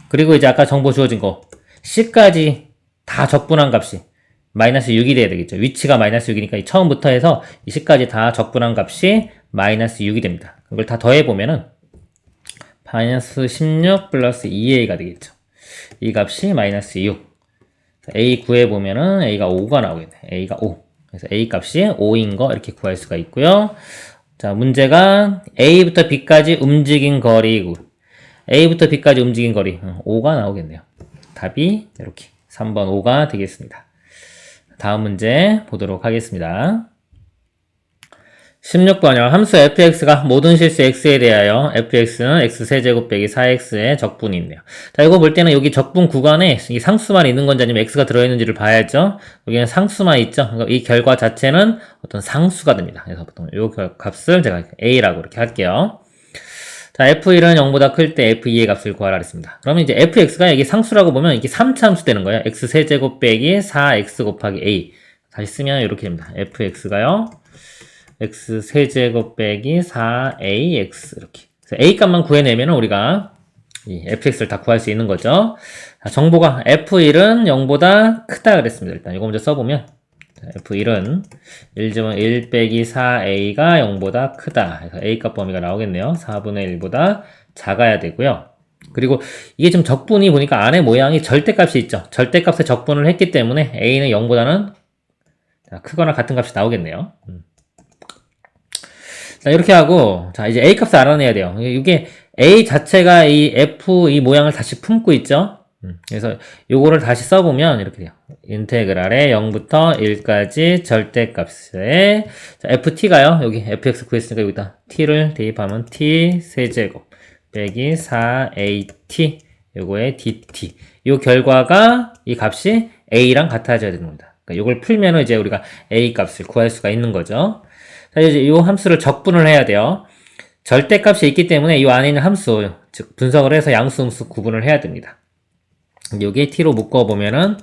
그리고 이제 아까 정보 주어진 거 C까지 다 적분한 값이 마이너스 6이 돼야 되겠죠. 위치가 마이너스 6이니까 처음부터 해서 이 C까지 다 적분한 값이 마이너스 6이 됩니다. 그걸 다 더해보면은 마이너스 16 플러스 2A가 되겠죠. 이 값이 마이너스 6. A 구해보면은 A가 5가 나오겠네. A가 5. 그래서 A 값이 5인 거 이렇게 구할 수가 있고요. 자, 문제가 A부터 B까지 움직인 거리고 A부터 B까지 움직인 거리 5가 나오겠네요. 답이 이렇게 3번 5가 되겠습니다. 다음 문제 보도록 하겠습니다. 16번이요. 함수 fx가 모든 실수 x에 대하여 fx는 x세제곱 빼기 4x의 적분이 있네요. 자, 이거 볼 때는 여기 적분 구간에 이 상수만 있는 건지 아니면 x가 들어있는지를 봐야죠. 여기는 상수만 있죠. 그러니까 이 결과 자체는 어떤 상수가 됩니다. 그래서 보통 이 값을 제가 a라고 이렇게 할게요. 자, f1은 0보다 클 때 f2의 값을 구하라 그랬습니다. 그러면 이제 fx가 이게 상수라고 보면 이게 3차 함수 되는 거예요. x세제곱 빼기 4x 곱하기 a. 다시 쓰면 이렇게 됩니다. fx가요. x 세제곱 빼기 4ax 이렇게. 그래서 a 값만 구해내면 우리가 이 fx를 다 구할 수 있는 거죠. 자, 정보가 f1은 0보다 크다 그랬습니다. 일단 이거 먼저 써보면 f1은 1 빼기 4a가 0보다 크다. 그래서 a 값 범위가 나오겠네요. 4분의 1보다 작아야 되고요. 그리고 이게 지금 적분이 보니까 안에 모양이 절대값이 있죠. 절대값에 적분을 했기 때문에 a는 0보다는 크거나 같은 값이 나오겠네요. 자, 이렇게 하고, 자, 이제 A 값을 알아내야 돼요. 이게 A 자체가 이 F, 이 모양을 다시 품고 있죠? 그래서 요거를 다시 써보면 이렇게 돼요. 인테그랄에 0부터 1까지 절대값에, 자, FT가요. 여기 FX 구했으니까 여기다 T를 대입하면 T 세제곱 빼기 4AT, 요거에 DT. 요 결과가 이 값이 A랑 같아져야 되는 겁니다. 그러니까 요걸 풀면은 이제 우리가 A 값을 구할 수가 있는 거죠. 자, 이제 이 함수를 적분을 해야 돼요. 절대값이 있기 때문에 이 안에 있는 함수, 즉 분석을 해서 양수음수 구분을 해야 됩니다. 여기에 t로 묶어보면은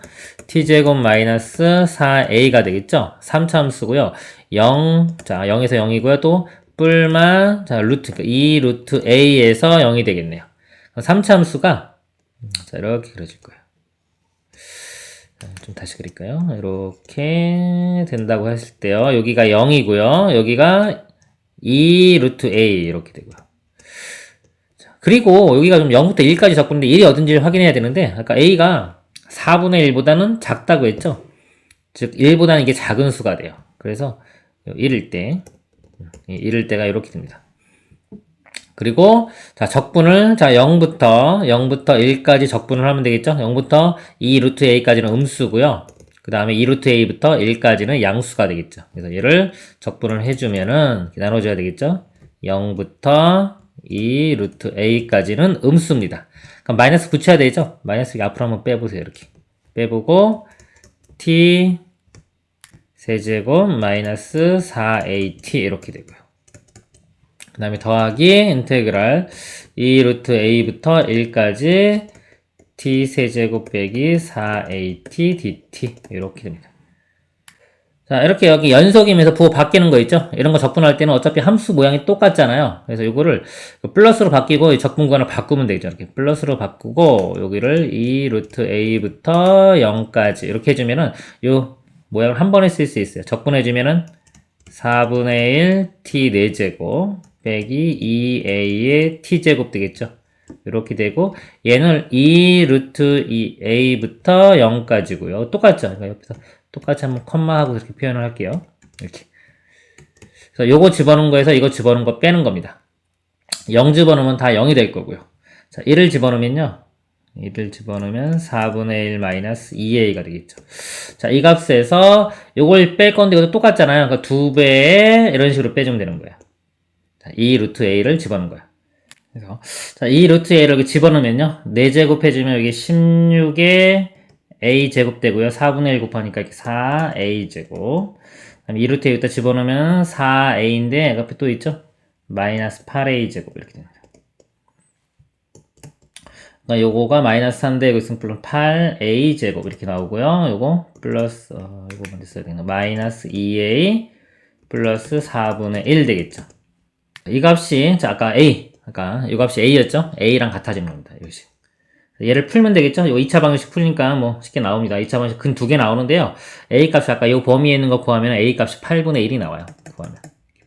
t제곱 마이너스 4a가 되겠죠? 3차 함수고요. 0, 자 0에서 0이고요. 또 뿔만, 자 루트, 2 루트 a에서 0이 되겠네요. 3차 함수가 자 이렇게 그려질 거예요. 좀 다시 그릴까요? 이렇게 된다고 했을 때요. 여기가 0이고요. 여기가 2 루트 A 이렇게 되고요. 자, 그리고 여기가 좀 0부터 1까지 적분인데 1이 어딘지를 확인해야 되는데 아까 A가 4분의 1보다는 작다고 했죠? 즉 1보다는 이게 작은 수가 돼요. 그래서 1일 때가 이렇게 됩니다. 그리고 자 적분을 자 0부터 1까지 적분을 하면 되겠죠? 0부터 2 루트 a까지는 음수고요. 그 다음에 2 루트 a부터 1까지는 양수가 되겠죠. 그래서 얘를 적분을 해주면은 나눠줘야 되겠죠? 0부터 2 루트 a까지는 음수입니다. 그럼 마이너스 붙여야 되죠? 마이너스 앞으로 한번 빼보세요. 이렇게 빼보고 t 세제곱 마이너스 4at 이렇게 되고요. 그 다음에 더하기 인테그랄 2 루트 a부터 1까지 t 세제곱 빼기 4at dt 이렇게 됩니다. 자, 이렇게 여기 연속이면서 부호 바뀌는 거 있죠? 이런 거 적분할 때는 어차피 함수 모양이 똑같잖아요. 그래서 이거를 플러스로 바뀌고 적분 구간을 바꾸면 되죠. 이렇게 플러스로 바꾸고 여기를 2 루트 a부터 0까지 이렇게 해주면은 요 모양을 한 번에 쓸 수 있어요. 적분해주면은 4분의 1 t 4제곱 빼기 2a의 t제곱 되겠죠. 이렇게 되고 얘는 2 루트 2a부터 0까지고요. 똑같죠? 그러니까 옆에서 똑같이 한번 컴마하고 이렇게 표현을 할게요. 이렇게. 그래서 요거 집어넣은 거에서 이거 집어넣은 거 빼는 겁니다. 0 집어넣으면 다 0이 될 거고요. 자, 1을 집어넣으면요. 1을 집어넣으면 4분의 1 마이너스 2a가 되겠죠. 자, 이 값에서 요걸 뺄 건데 이것도 똑같잖아요. 그러니까 2배에 이런 식으로 빼주면 되는 거예요. 자, 2 루트 a를 집어넣은 거예요. 그래서 자, 2 루트 a를 집어넣으면요. 4제곱 해주면 여기 16에 a 제곱 되고요. 4분의 1 곱하니까 이렇게 4a 제곱. 그다음에 2 루트 a부터 집어넣으면 4a인데 옆에 또 있죠? 마이너스 8a 제곱 이렇게 됩니다. 그러니까 요거가 마이너스 3대 여기 있으면 플러스 8a 제곱 이렇게 나오고요. 요거 플러스 요거 먼저 써야 되나? 마이너스 2a 플러스 4분의 1 되겠죠. 이 값이 자 아까 이 값이 a였죠? a랑 같아지는 겁니다. 이것이. 얘를 풀면 되겠죠? 요 2차 방정식 풀니까 뭐 쉽게 나옵니다. 2차 방정식 근 2개 나오는데요. a 값이 아까 요 범위에 있는 거 구하면 a 값이 8분의 1이 나와요. 구하면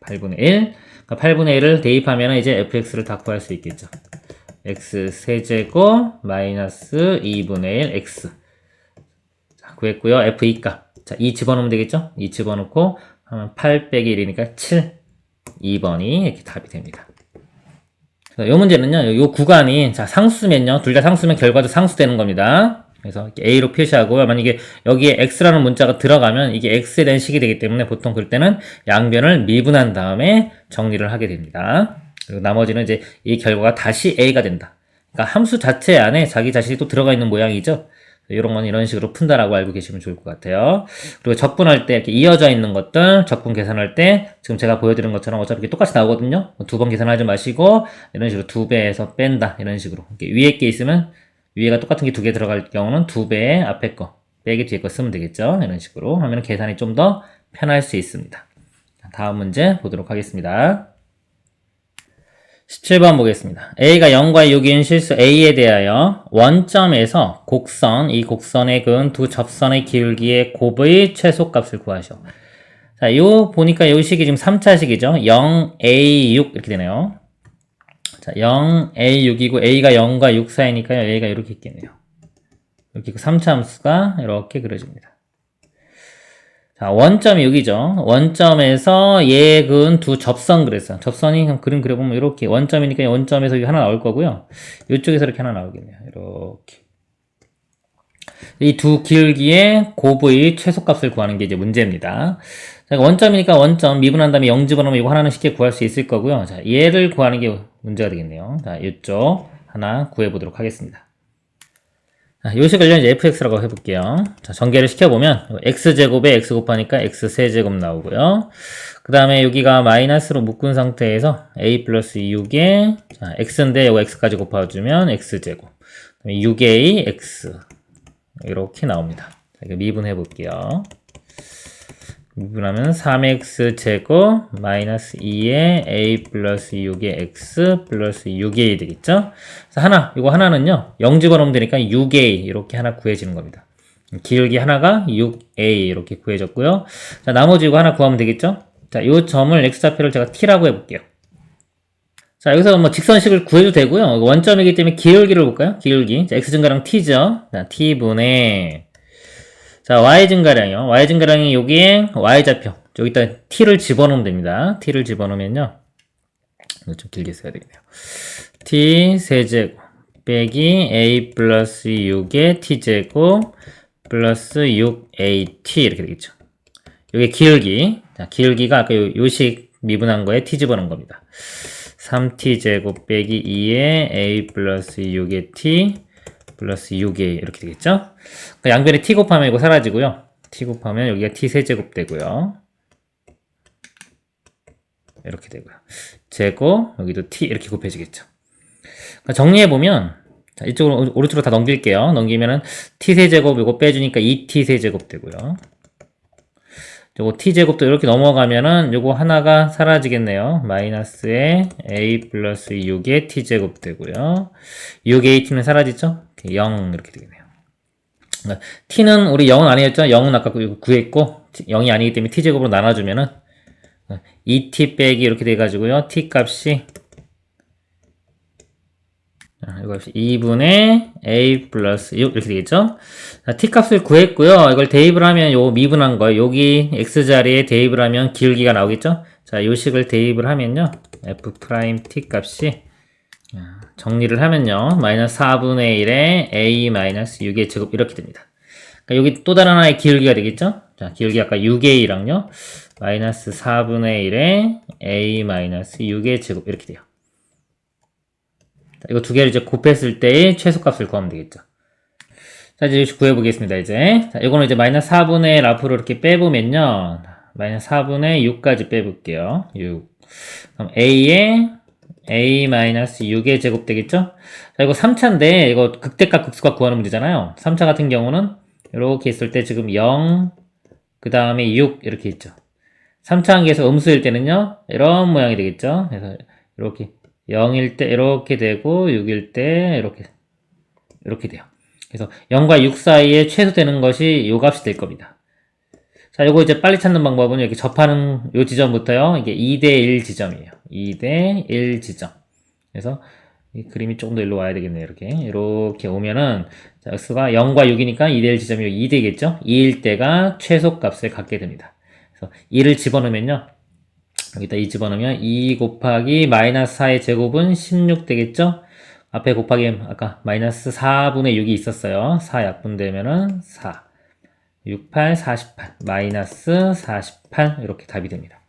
8분의 1. 그러니까 8분의 1을 대입하면 이제 fx를 다 구할 수 있겠죠. x 세제곱 마이너스 2분의 1 x. 자, 구했고요. f 2값. 자, 2 집어넣으면 되겠죠? 2 집어넣고 하면 8 빼기 1이니까 7. 2번이 이렇게 답이 됩니다. 이 문제는요, 이 구간이, 자, 상수면요, 둘 다 상수면 결과도 상수되는 겁니다. 그래서 이렇게 A로 표시하고요. 만약에 여기에 X라는 문자가 들어가면 이게 X에 대한 식이 되기 때문에 보통 그럴 때는 양변을 미분한 다음에 정리를 하게 됩니다. 그리고 나머지는 이제 이 결과가 다시 A가 된다. 그러니까 함수 자체 안에 자기 자신이 또 들어가 있는 모양이죠. 이런 건 이런 식으로 푼다라고 알고 계시면 좋을 것 같아요. 그리고 적분할 때 이렇게 이어져 있는 것들 적분 계산할 때 지금 제가 보여드린 것처럼 어차피 이렇게 똑같이 나오거든요. 두 번 계산하지 마시고 이런 식으로 2배에서 뺀다 이런 식으로 이렇게 위에 게 있으면 위에가 똑같은 게 2개 들어갈 경우는 2배에 앞에 거 빼기 뒤에 거 쓰면 되겠죠. 이런 식으로 하면 계산이 좀 더 편할 수 있습니다. 다음 문제 보도록 하겠습니다. 17번 보겠습니다. A가 0과 6인 실수 A에 대하여 원점에서 곡선, 이 곡선에 그은 두 접선의 기울기의 곱의 최소값을 구하시오. 자, 요 보니까 요 식이 지금 3차식이죠. 0A6 이렇게 되네요. 자, 0A6이고 A가 0과 6 사이니까요. A가 이렇게 있겠네요. 이렇게 3차 함수가 이렇게 그려집니다. 자, 원점이 여기죠. 원점에서 얘 그은 두 접선 그랬어요. 접선이 그림 그려보면 이렇게 원점이니까 원점에서 여기 하나 나올 거고요. 이쪽에서 이렇게 하나 나오겠네요. 이렇게. 이 두 기울기의 곱의 최소값을 구하는 게 이제 문제입니다. 자, 원점이니까 원점 미분한 다음에 0 집어넣으면 이거 하나는 쉽게 구할 수 있을 거고요. 자, 얘를 구하는 게 문제가 되겠네요. 자, 이쪽 하나 구해보도록 하겠습니다. 자, 요 식을요, 이제 fx라고 해볼게요. 자, 전개를 시켜보면, x제곱에 x 곱하니까 x 세제곱 나오고요. 그 다음에 여기가 마이너스로 묶은 상태에서 a 플러스 6에, 자, x인데, 이거 x까지 곱해주면 x제곱. 그 다음에 6a x. 이렇게 나옵니다. 자, 이거 미분해볼게요. 미분하면 3x 제곱 마이너스 2에 a 플러스 6의 x 플러스 6a 되겠죠? 그래서 이거 하나는요 0 집어넣으면 되니까 6a 이렇게 하나 구해지는 겁니다. 기울기 하나가 6a 이렇게 구해졌고요. 자, 나머지 이거 하나 구하면 되겠죠? 자, 이 점을 x좌표를 제가 t라고 해볼게요. 자, 여기서 뭐 직선식을 구해도 되고요. 원점이기 때문에 기울기를 볼까요? 기울기. 자, x 증가량 t죠. 자, t분의 자, y 증가량이요. y 증가량이 여기에 y좌표. 여기다 t를 집어넣으면 됩니다. t를 집어넣으면요. 이거 좀 길게 써야 되겠네요. t 세제곱 빼기 a 플러스 6의 t제곱 플러스 6at 이렇게 되겠죠. 이게 기울기. 자, 기울기가 아까 요식 미분한 거에 t 집어넣은 겁니다. 3t제곱 빼기 2의 a 플러스 6의 t 플러스 6a 이렇게 되겠죠. 그러니까 양변에 t 곱하면 이거 사라지고요. t 곱하면 여기가 t 세제곱 되고요. 이렇게 되고요. 제곱 여기도 t 이렇게 곱해지겠죠. 그러니까 정리해보면 자, 이쪽으로 오른쪽으로 다 넘길게요. 넘기면은 t 세제곱 이거 빼주니까 2t 세제곱 되고요. 요거 t제곱도 이렇게 넘어가면은 요거 하나가 사라지겠네요. 마이너스에 a 플러스 6의 t제곱 되고요. 6at는 사라지죠? 0 이렇게 되겠네요. 그러니까 t는 우리 0은 아니었죠? 0은 아까 구했고 0이 아니기 때문에 t제곱으로 나눠주면은 2t 빼기 이렇게 돼가지고요. t 값이 이거 2분의 a 플러스 6 이렇게 되겠죠? 자, t 값을 구했고요. 이걸 대입을 하면 요 미분한 거예요. 여기 x 자리에 대입을 하면 기울기가 나오겠죠? 자, 요 식을 대입을 하면요. f 프라임 t 값이 정리를 하면요. 마이너스 4분의 1에 a 마이너스 6의 제곱 이렇게 됩니다. 그러니까 여기 또 다른 하나의 기울기가 되겠죠? 자, 기울기 아까 6a랑요. 마이너스 4분의 1에 a 마이너스 6의 제곱 이렇게 돼요. 자, 이거 두 개를 이제 곱했을 때의 최소값을 구하면 되겠죠. 자, 이제 구해보겠습니다, 이제. 자, 이거는 이제 마이너스 4분의 1 앞으로 이렇게 빼보면요. 마이너스 4분의 6까지 빼볼게요. 6. 그럼 a에 a 마이너스 6의 제곱 되겠죠? 자, 이거 3차인데, 이거 극대값 극소값 구하는 문제잖아요. 3차 같은 경우는 이렇게 있을 때 지금 0, 그 다음에 6 이렇게 있죠. 3차 한계에서 음수일 때는요, 이런 모양이 되겠죠. 그래서 이렇게 0일 때 이렇게 되고 6일 때 이렇게 돼요. 그래서 0과 6 사이에 최소되는 것이 요 값이 될 겁니다. 자, 요거 이제 빨리 찾는 방법은 이렇게 접하는 요 지점부터요. 이게 2대1 지점이에요. 2대1 지점. 그래서 이 그림이 조금 더 일로 와야 되겠네요. 이렇게 오면은 자, x가 0과 6이니까 2대1 지점이 2되겠죠? 2일 때가 최소값을 갖게 됩니다. 그래서 2를 집어넣으면요. 여기다 2 집어넣으면 2 곱하기 마이너스 4의 제곱은 16 되겠죠? 앞에 곱하기 아까 마이너스 4분의 6이 있었어요. 4 약분되면은 4. 6, 8, 48. 마이너스 48. 이렇게 답이 됩니다.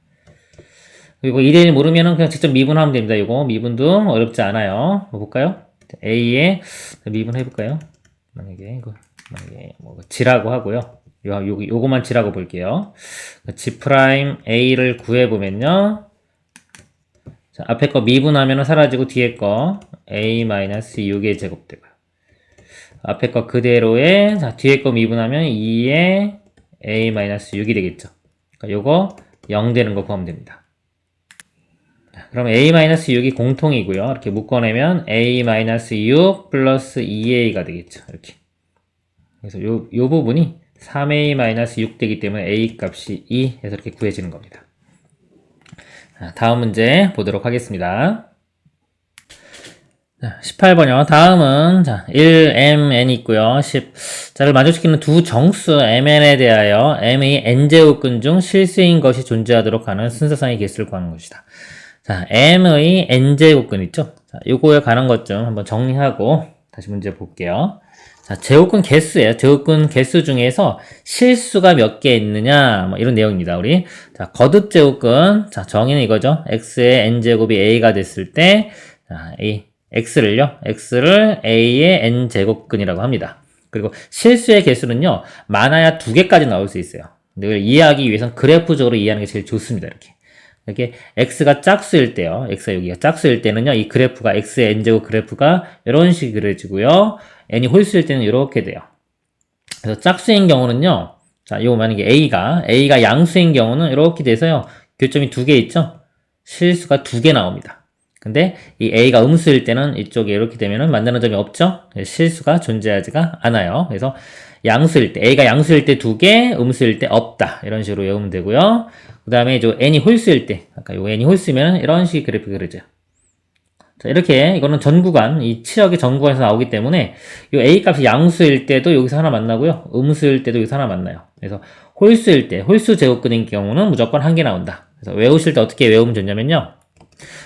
그리고 2대1 모르면은 그냥 직접 미분하면 됩니다. 이거 미분도 어렵지 않아요. 뭐 볼까요? A에 미분 해볼까요? 만약에 뭐 G라고 하고요. 요거만 G라고 볼게요. G 프라임 A를 구해보면요. 자, 앞에 거 미분하면 사라지고 뒤에 거 A-6의 제곱 되고요. 앞에 거 그대로에, 자, 뒤에 거 미분하면 2에 A-6이 되겠죠. 그러니까 요거 0 되는 거 구하면 됩니다. 자, 그럼 A-6이 공통이고요. 이렇게 묶어내면 A-6 플러스 2A가 되겠죠. 이렇게. 그래서 요 부분이 3A-6 되기 때문에 A 값이 2 해서 이렇게 구해지는 겁니다. 자, 다음 문제 보도록 하겠습니다. 자, 18번이요. 다음은, 자, 1mn 있고요. 10. 자를 만족시키는 두 정수 mn에 대하여 m의 n제곱근 중 실수인 것이 존재하도록 하는 순서상의 개수를 구하는 것이다. 자, m의 n제곱근 있죠? 자, 요거에 관한 것 좀 한번 정리하고 다시 문제 볼게요. 자, 제곱근 개수예요. 제곱근 개수 중에서 실수가 몇 개 있느냐, 뭐 이런 내용입니다, 우리. 자, 거듭 제곱근. 자, 정의는 이거죠. x의 n제곱이 a가 됐을 때, 자, x를 a의 n제곱근이라고 합니다. 그리고 실수의 개수는요, 많아야 2개까지 나올 수 있어요. 근데 이걸 이해하기 위해서는 그래프적으로 이해하는 게 제일 좋습니다, 이렇게 x가 짝수일 때요. x가 여기가 짝수일 때는요, 이 그래프가 x의 n제곱 그래프가 이런 식이 그려지고요. n이 홀수일 때는 이렇게 돼요. 그래서 짝수인 경우는요, 자, 요 만약에 a가 양수인 경우는 이렇게 돼서요, 교점이 2개 있죠? 실수가 2개 나옵니다. 근데 이 a가 음수일 때는 이쪽에 이렇게 되면은 만나는 점이 없죠? 실수가 존재하지가 않아요. 그래서 양수일 때, a가 양수일 때 2개, 음수일 때 없다. 이런 식으로 외우면 되고요. 그 다음에 n이 홀수일 때, 아까 요 n이 홀수면 이런 식의 그래프가 그려져요. 자, 이렇게 이거는 전구간, 이 치역의 전구간에서 나오기 때문에 이 a 값이 양수일 때도 여기서 하나 만나고요. 음수일 때도 여기서 하나 만나요. 그래서 홀수일 때, 홀수 제곱근인 경우는 무조건 한 개 나온다. 그래서 외우실 때 어떻게 외우면 좋냐면요.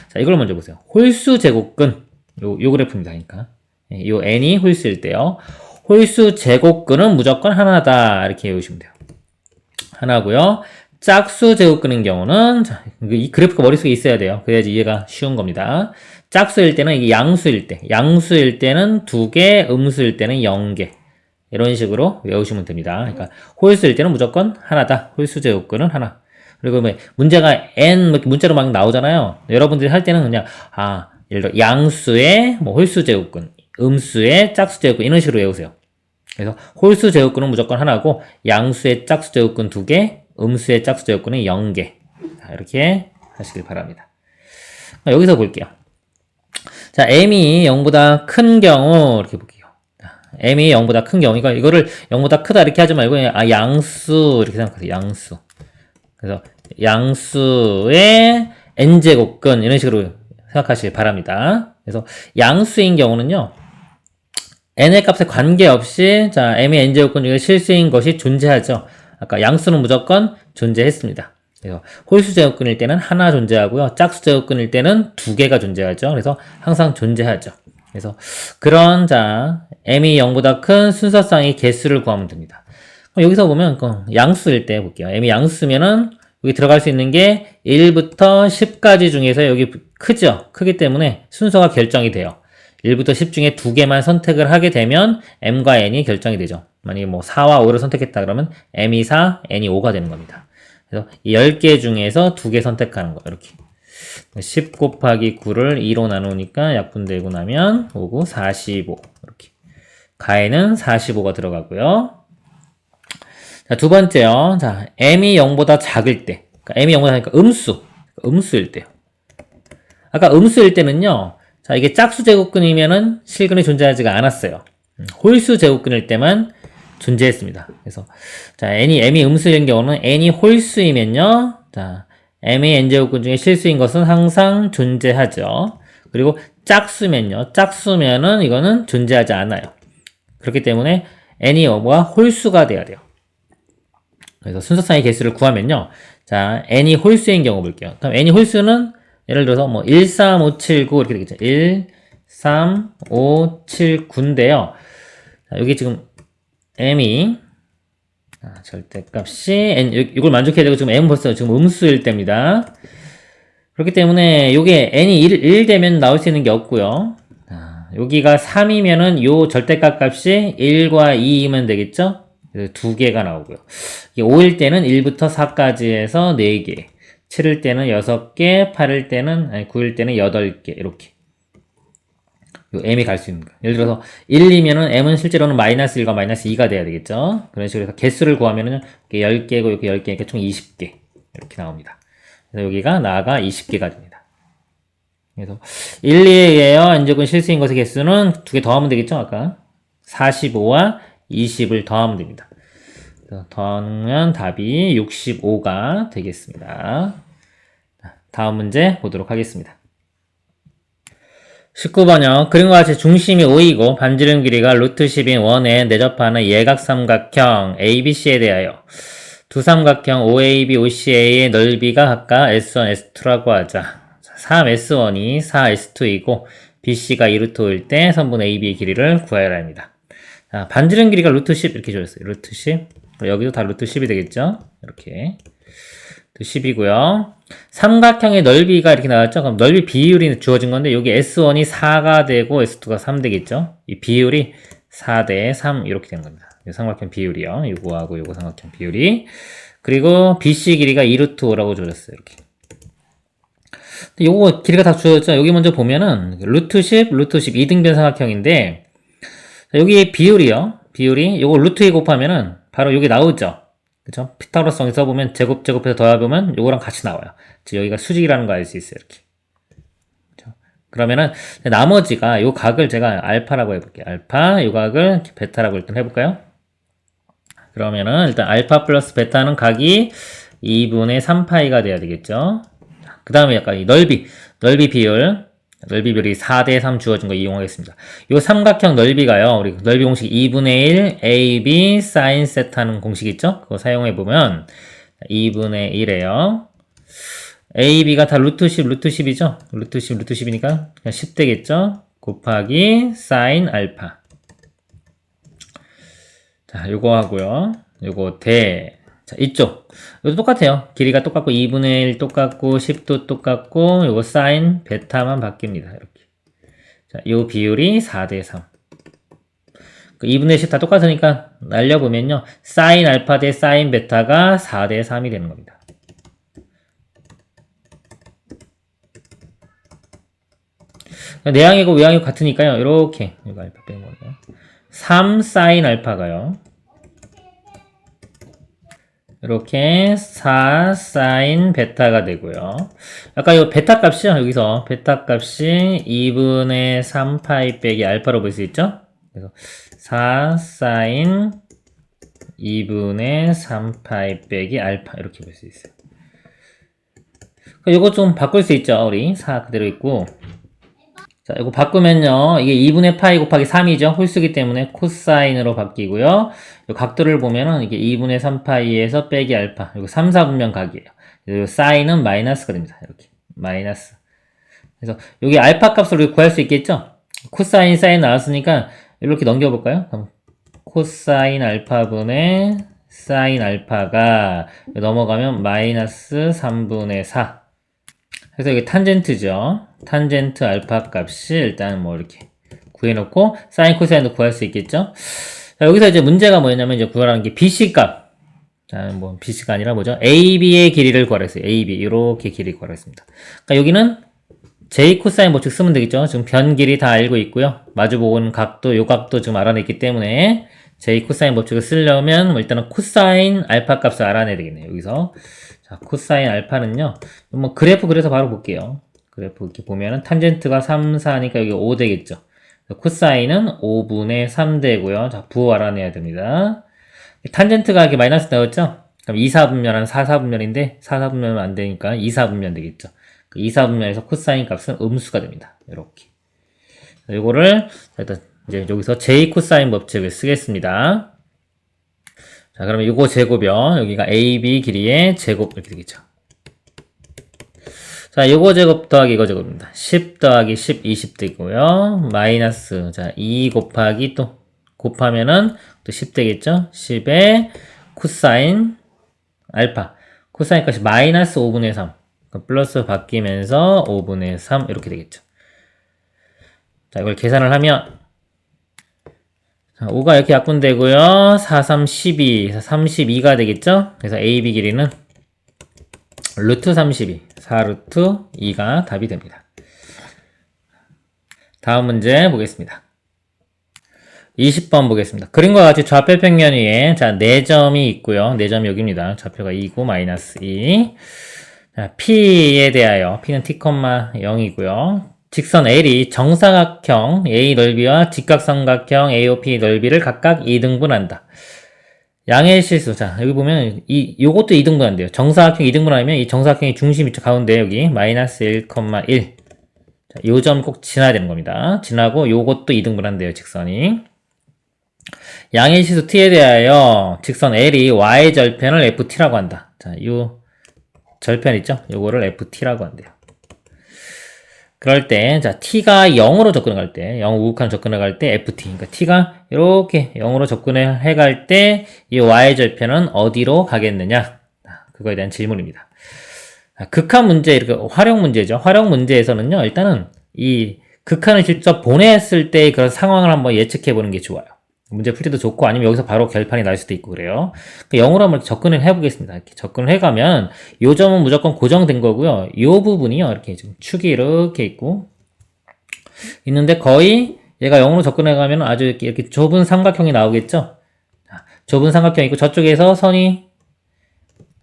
자, 이걸 먼저 보세요. 홀수 제곱근, 요 그래프입니다. 그러니까 요 n이 홀수일 때요. 홀수 제곱근은 무조건 하나다. 이렇게 외우시면 돼요. 하나고요. 짝수 제곱근인 경우는 자, 이 그래프가 머릿속에 있어야 돼요. 그래야지 이해가 쉬운 겁니다. 짝수일 때는 이게 양수일 때, 양수일 때는 2개, 음수일 때는 0개. 이런 식으로 외우시면 됩니다. 그러니까 홀수일 때는 무조건 하나다. 홀수 제곱근은 하나. 그리고 뭐 문제가 n 문자로 막 나오잖아요. 여러분들이 할 때는 그냥 예를 들어 양수의 뭐 홀수 제곱근, 음수의 짝수 제곱근 이런 식으로 외우세요. 그래서 홀수 제곱근은 무조건 하나고 양수의 짝수 제곱근 2개, 음수의 짝수 제곱근은 0개. 자, 이렇게 하시길 바랍니다. 여기서 볼게요. 자, m이 0보다 큰 경우 이렇게 볼게요. 자, m이 0보다 큰 경우 이거를 0보다 크다 이렇게 하지 말고 양수 이렇게 생각하세요. 양수. 그래서 양수의 n제곱근 이런 식으로 생각하시길 바랍니다. 그래서 양수인 경우는요. n의 값에 관계없이 자 m의 n제곱근 중에 실수인 것이 존재하죠. 아까 양수는 무조건 존재했습니다. 그래서 홀수 제곱근일 때는 하나 존재하고요. 짝수 제곱근일 때는 2개가 존재하죠. 그래서 항상 존재하죠. 그래서 그런 자 m이 0보다 큰 순서쌍의 개수를 구하면 됩니다. 그럼 여기서 보면 양수일 때 볼게요. m이 양수면은 여기 들어갈 수 있는 게 1부터 10까지 중에서 여기 크죠? 크기 때문에 순서가 결정이 돼요. 1부터 10 중에 2개만 선택을 하게 되면 m과 n이 결정이 되죠. 만약에 뭐 4와 5를 선택했다 그러면 m이 4, n이 5가 되는 겁니다. 그래서 이 10개 중에서 2개 선택하는 거예요. 이렇게 10 곱하기 9를 2로 나누니까 약분되고 나면 5, 9, 45 이렇게 가에는 45가 들어가고요. 자, 두 번째요. 자, m이 0보다 작을 때. 그러니까 m이 0보다 작으니까 음수일 때요. 아까 음수일 때는요. 자, 이게 짝수 제곱근이면은 실근이 존재하지가 않았어요. 홀수 제곱근일 때만 존재했습니다. 그래서 자, m이 음수인 경우는 n이 홀수이면요. 자, m의 n제곱근 중에 실수인 것은 항상 존재하죠. 그리고 짝수면요. 짝수면은 이거는 존재하지 않아요. 그렇기 때문에 n이 뭐가 홀수가 돼야 돼요. 그래서 순서쌍의 개수를 구하면요. 자, n이 홀수인 경우 볼게요. 그럼 n이 홀수는 예를 들어서 뭐 1, 3, 5, 7, 9 이렇게 되겠죠. 1, 3, 5, 7, 9인데요. 자, 여기 지금 m이 절대값이 n 이걸 만족해야 되고 지금 m 벌써 지금 음수일 때입니다. 그렇기 때문에 요게 n이 1 되면 나올 수 있는 게 없고요. 여기가 3이면은 요 절대값 값이 1과 2이면 되겠죠? 그래서 2개가 나오고요. 이게 5일 때는 1부터 4까지 해서 4개, 7일 때는 6개, 8일 때는, 9일 때는 8개, 이렇게. 요 m이 갈 수 있는 거. 예를 들어서 1이면은 m은 실제로는 마이너스 1과 마이너스 2가 돼야 되겠죠? 그런 식으로 해서 개수를 구하면은 이렇게 10개고 이렇게 10개니까 총 20개. 이렇게 나옵니다. 그래서 여기가 나가 20개가 됩니다. 그래서 1, 2에요. n제곱은 실수인 것의 개수는 2개 더하면 되겠죠? 아까 45와 20을 더하면 됩니다. 더하면 답이 65가 되겠습니다. 다음 문제 보도록 하겠습니다. 19번요. 그림과 같이 중심이 5이고 반지름 길이가 루트 10인 원에 내접하는 예각삼각형 ABC에 대하여 두 삼각형 OAB, OCA의 넓이가 각각 S1, S2라고 하자. 3S1이 4S2이고 BC가 2루트 5일 때 선분 AB의 길이를 구하여야 합니다. 자, 반지름 길이가 루트 10 이렇게 줘있어요. 루트 10. 여기도 다 루트 10이 되겠죠? 이렇게. 10이고요. 삼각형의 넓이가 이렇게 나왔죠? 그럼 넓이 비율이 주어진 건데 여기 S1이 4가 되고 S2가 3 되겠죠? 이 비율이 4대 3 이렇게 되는 겁니다. 이 삼각형 비율이요. 요거하고 요거 삼각형 비율이. 그리고 BC 길이가 2루트 5라고 줘졌어요. 이렇게. 요거 길이가 다 주어졌죠? 여기 먼저 보면은 루트 10, 루트 10 이등변 삼각형인데 여기 비율이요. 비율이 요거 루트 2 곱하면은 바로 여기 나오죠? 그죠? 피타고라스 써보면 제곱해서 더해보면 요거랑 같이 나와요. 즉 여기가 수직이라는 거 알 수 있어요. 이렇게. 그죠? 그러면은 나머지가 요 각을 제가 알파라고 해볼게요. 알파, 요 각을 베타라고 일단 해볼까요? 그러면은 일단 알파 플러스 베타는 각이 2분의 3파이가 돼야 되겠죠. 그 다음에 약간 이 넓이 비율이 4대 3 주어진 거 이용하겠습니다. 요 삼각형 넓이가요, 우리 넓이 공식 2분의 1 AB 사인 세타는 공식 있죠? 그거 사용해보면 2분의 1에요. AB가 다 루트 10, 루트 10이죠? 루트 10, 루트 10이니까 그냥 10 되겠죠? 곱하기 사인 알파. 자, 요거 하고요. 요거 자, 이쪽. 이것도 똑같아요. 길이가 똑같고, 2분의 1 똑같고, 10도 똑같고, 요거 사인 베타만 바뀝니다. 이렇게. 자, 요 비율이 4대 3. 2분의 10 다 똑같으니까 날려보면요. 사인 알파 대 사인 베타가 4대 3이 되는 겁니다. 내항이고 외항이고 같으니까요. 이렇게. 이거 알파 빼는 거예요. 3 사인 알파가요. 이렇게 4 사인 베타가 되고요. 아까 이 베타 값이요. 여기서 베타 값이 2분의 3파이 빼기 알파로 볼 수 있죠? 그래서 4 사인 2분의 3파이 빼기 알파 이렇게 볼 수 있어요. 이거 좀 바꿀 수 있죠. 우리 4 그대로 있고. 자, 이거 바꾸면요. 이게 2분의 파이 곱하기 3이죠. 홀수기 때문에 코사인으로 바뀌고요. 요 각도를 보면은 이게 2분의 3파이에서 빼기 알파. 이거 3, 4분면 각이에요. 요 사인은 마이너스가 됩니다. 이렇게. 마이너스. 그래서 여기 알파 값을 우리 구할 수 있겠죠? 코사인, 사인 나왔으니까 이렇게 넘겨볼까요? 그럼 코사인 알파분의 사인 알파가 넘어가면 마이너스 3분의 4. 그래서 이게 탄젠트죠. 탄젠트 알파 값이 일단 뭐 이렇게 구해놓고 사인 코사인도 구할 수 있겠죠. 자, 여기서 이제 문제가 뭐였냐면 이제 구하라는 게 BC 값. 자, 뭐 BC가 아니라 뭐죠? AB의 길이를 구하랬어요. AB 이렇게 길이 구하랬습니다. 그러니까 여기는 J 코사인 법칙 쓰면 되겠죠. 지금 변 길이 다 알고 있고요. 마주보는 각도, 요 각도 지금 알아냈기 때문에 J 코사인 법칙을 쓰려면 뭐 일단은 코사인 알파 값을 알아내야 되겠네요. 여기서 자, 코사인 알파는요. 뭐 그래프 그래서 바로 볼게요. 그래프 이렇게 보면은 탄젠트가 3, 4니까 여기 5 되겠죠. 코사인은 5분의 3 되고요. 자, 부호 알아내야 됩니다. 탄젠트가 이렇게 마이너스 나왔죠? 그럼 2, 4분면은 4, 4분면인데 4, 4분면은 안 되니까 2, 4분면 되겠죠. 2, 4분면에서 코사인 값은 음수가 됩니다. 이렇게. 이거를 일단 이제 여기서 J 코사인 법칙을 쓰겠습니다. 자, 그러면 이거 제곱이요. 여기가 AB 길이의 제곱 이렇게 되겠죠. 자, 요거 제곱 더하기 이거 제곱입니다. 10 더하기 10, 20 되고요. 마이너스, 자, 2 곱하기 또 곱하면은 또 10 되겠죠? 10에 코사인 알파. 코사인 값이 마이너스 5분의 3. 플러스 바뀌면서 5분의 3 이렇게 되겠죠. 자, 이걸 계산을 하면 자, 5가 이렇게 약분되고요. 4, 3, 12, 32가 되겠죠? 그래서 AB 길이는 루트 32, 4루트 2가 답이 됩니다. 다음 문제 보겠습니다. 20번 보겠습니다. 그림과 같이 좌표 평면 위에 자 4점이 있고요. 4점이 여기입니다. 좌표가 2고 마이너스 2. 자, P에 대하여 P는 T, 0이고요. 직선 L이 정사각형 A 넓이와 직각삼각형 AOP 넓이를 각각 2등분한다. 양의 실수. 자, 여기 보면 요것도 2등분한대요. 정사각형 2등분하면 이 정사각형의 중심 있죠. 가운데 여기 마이너스 1,1. 자, 요 점 꼭 지나야 되는 겁니다. 지나고 요것도 2등분한대요. 직선이. 양의 실수 T에 대하여 직선 L이 Y 절편을 FT라고 한다. 자, 요 절편 있죠? 요거를 FT라고 한대요. 그럴 때, 자, t가 0으로 접근해 갈 때, 0 우극한 접근해 갈 때 ft. 그러니까 t가 이렇게 0으로 접근해 갈 때, 이 y절편은 어디로 가겠느냐? 그거에 대한 질문입니다. 극한 문제, 이렇게 활용 문제죠. 활용 문제에서는요, 일단은 이 극한을 직접 보냈을 때 그런 상황을 한번 예측해 보는 게 좋아요. 문제 풀 때도 좋고 아니면 여기서 바로 결판이 날 수도 있고 그래요. 그러니까 0으로 한번 접근을 해보겠습니다. 이렇게 접근을 해가면 요 점은 무조건 고정된 거고요. 요 부분이요. 이렇게 지금 축이 이렇게 있고 있는데 거의 얘가 0으로 접근해가면 아주 이렇게 좁은 삼각형이 나오겠죠. 좁은 삼각형이 있고 저쪽에서 선이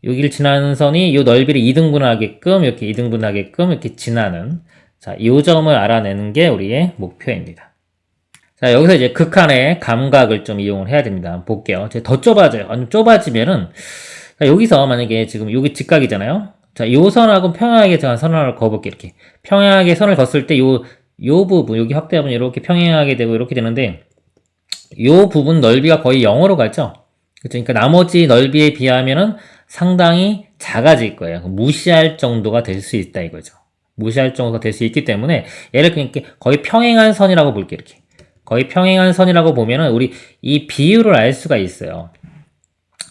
여기를 지나는 선이 요 넓이를 2등분하게끔 이렇게 2등분하게끔 이렇게 지나는 자, 이 점을 알아내는 게 우리의 목표입니다. 자, 여기서 이제 극한의 감각을 좀 이용을 해야 됩니다. 한번 볼게요. 이제 더 좁아져요. 아니, 좁아지면은, 자, 여기서 만약에 지금 여기 직각이잖아요. 자, 요 선하고 평행하게 제가 선을 하나 그어볼게요. 이렇게. 평행하게 선을 걷을 때 요 부분, 여기 확대하면 이렇게 평행하게 되고 이렇게 되는데, 요 부분 넓이가 거의 0으로 가죠? 그쵸? 그러니까 나머지 넓이에 비하면은 상당히 작아질 거예요. 무시할 정도가 될 수 있다 이거죠. 무시할 정도가 될 수 있기 때문에 얘를 그냥 이렇게 거의 평행한 선이라고 볼게요. 이렇게. 거의 평행한 선이라고 보면은 우리 이 비율을 알 수가 있어요.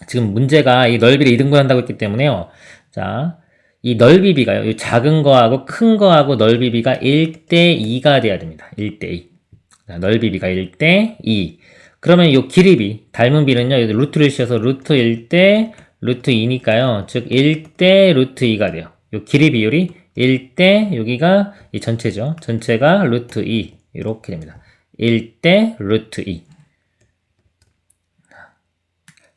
지금 문제가 이 넓이를 2등분한다고 했기 때문에요. 자, 이 넓이비가요. 이 작은 거하고 큰 거하고 넓이비가 1대2가 돼야 됩니다. 1대2. 자, 넓이비가 1대2. 그러면 이 길이비, 닮은 비는요. 여기 루트를 씌워서 루트 1대 루트 2니까요. 즉 1대 루트 2가 돼요. 이 길이 비율이 1대 여기가 이 전체죠. 전체가 루트 2 이렇게 됩니다. 1대 루트 2.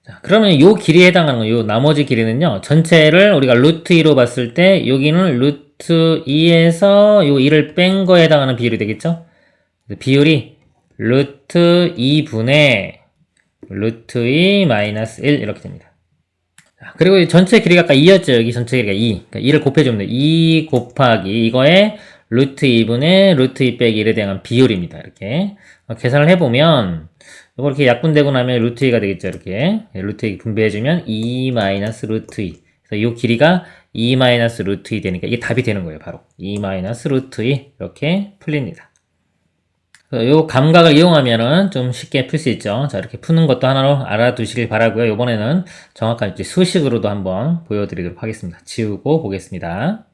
자, 그러면 요 길이에 해당하는 거, 요 나머지 길이는요, 전체를 우리가 루트 2로 봤을 때, 여기는 루트 2에서 요 2를 뺀 거에 해당하는 비율이 되겠죠? 비율이 루트 2분의 루트 2 마이너스 1 이렇게 됩니다. 자, 그리고 이 전체 길이가 아까 2였죠? 여기 전체 길이가 2. 그러니까 2를 곱해주면 돼. 2 곱하기 이거에 루트 2분의 루트 2 빼기 1에 대한 비율입니다. 이렇게 계산을 해보면 이거 이렇게 약분되고 나면 루트 2가 되겠죠. 이렇게 루트 2 분배해주면 2 마이너스 루트 2. 그래서 이 길이가 2 마이너스 루트 2 되니까 이게 답이 되는 거예요. 바로 2 마이너스 루트 2 이렇게 풀립니다. 요 감각을 이용하면은 좀 쉽게 풀 수 있죠. 자, 이렇게 푸는 것도 하나로 알아두시길 바라고요. 이번에는 정확한 이제 수식으로도 한번 보여드리도록 하겠습니다. 지우고 보겠습니다.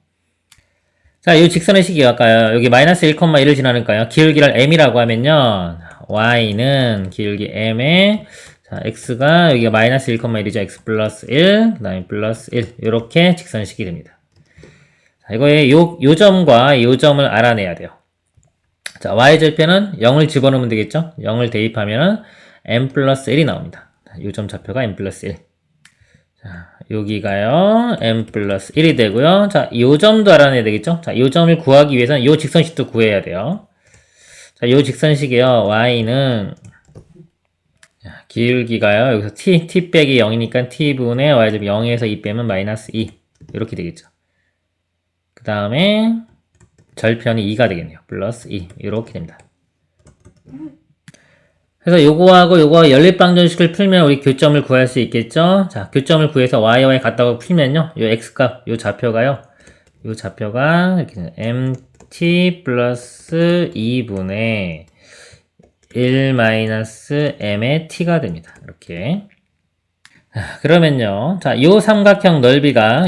자, 이 직선의 식이 아까 여기 마이너스 1,1을 지나니까요. 기울기를 m이라고 하면요. y는 기울기 m에 자, x가 여기가 마이너스 1,1이죠. x 플러스 1, 그 다음에 플러스 1 이렇게 직선의 식이 됩니다. 자, 이거의 요 점과 요 점을 알아내야 돼요. 자, y절편은 0을 집어넣으면 되겠죠? 0을 대입하면은 m 플러스 1이 나옵니다. 요 점 좌표가 m 플러스 1. 자, 여기가요, m 플러스 1이 되고요. 자, 요 점도 알아내야 되겠죠? 자, 요 점을 구하기 위해서는 요 직선식도 구해야 돼요. 자, 요 직선식이요, y는, 기울기가요, 여기서 t 빼기 0이니까 t분의 y제곱 0에서 2 빼면 마이너스 2. 이렇게 되겠죠. 그 다음에, 절편이 2가 되겠네요. 플러스 2. 이렇게 됩니다. 그래서 요거하고 요거 연립방정식을 풀면 우리 교점을 구할 수 있겠죠? 자, 교점을 구해서 y와 같다고 풀면요. 요 x값, 요 좌표가요. 요 좌표가 이렇게 mt 플러스 2분의 1 마이너스 m의 t가 됩니다. 이렇게. 그러면요. 자, 요 삼각형 넓이가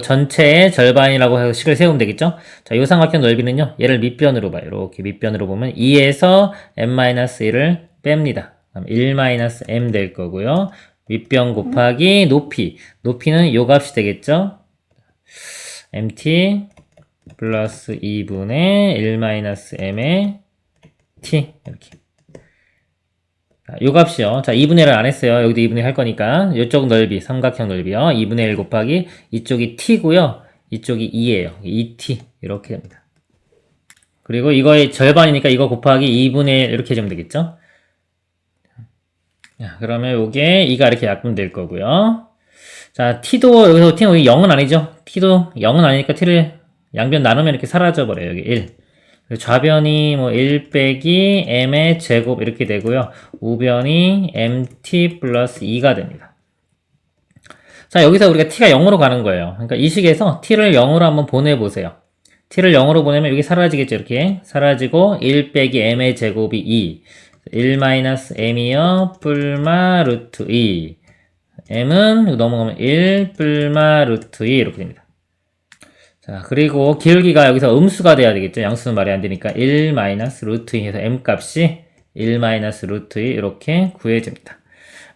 전체의 절반이라고 해서 식을 세우면 되겠죠? 자, 요 삼각형 넓이는요. 얘를 밑변으로 봐요. 이렇게 밑변으로 보면 2에서 m-1을 뺍니다. 그럼 1-m 될 거고요. 윗변 곱하기 높이. 높이는 요 값이 되겠죠? mt 플러스 2분의 1-m의 t. 이렇게. 요 값이요. 자, 2분의 1을 안 했어요. 여기도 2분의 1 할 거니까. 이쪽 넓이, 삼각형 넓이요. 2분의 1 곱하기 이쪽이 t고요. 이쪽이 2예요. 2t. 이렇게 됩니다. 그리고 이거의 절반이니까 이거 곱하기 2분의 1 이렇게 해주면 되겠죠? 자, 그러면 요게 2가 이렇게 약분될 거고요. 자, t도 여기서 t는 0은 아니죠? t도 0은 아니니까 t를 양변 나누면 이렇게 사라져 버려요. 여기 1. 좌변이 뭐 1 빼기 m의 제곱 이렇게 되고요. 우변이 mt 플러스 2가 됩니다. 자, 여기서 우리가 t가 0으로 가는 거예요. 그러니까 이 식에서 t를 0으로 한번 보내보세요. t를 0으로 보내면 여기 사라지겠죠. 이렇게 사라지고 1 빼기 m의 제곱이 2. 1-m이요. 뿔마 루트 2. m은 넘어가면 1 뿔마 루트 2 이렇게 됩니다. 자, 그리고 기울기가 여기서 음수가 돼야 되겠죠. 양수는 말이 안 되니까 1 루트 2 해서 m 값이 1 루트 2 이렇게 구해집니다.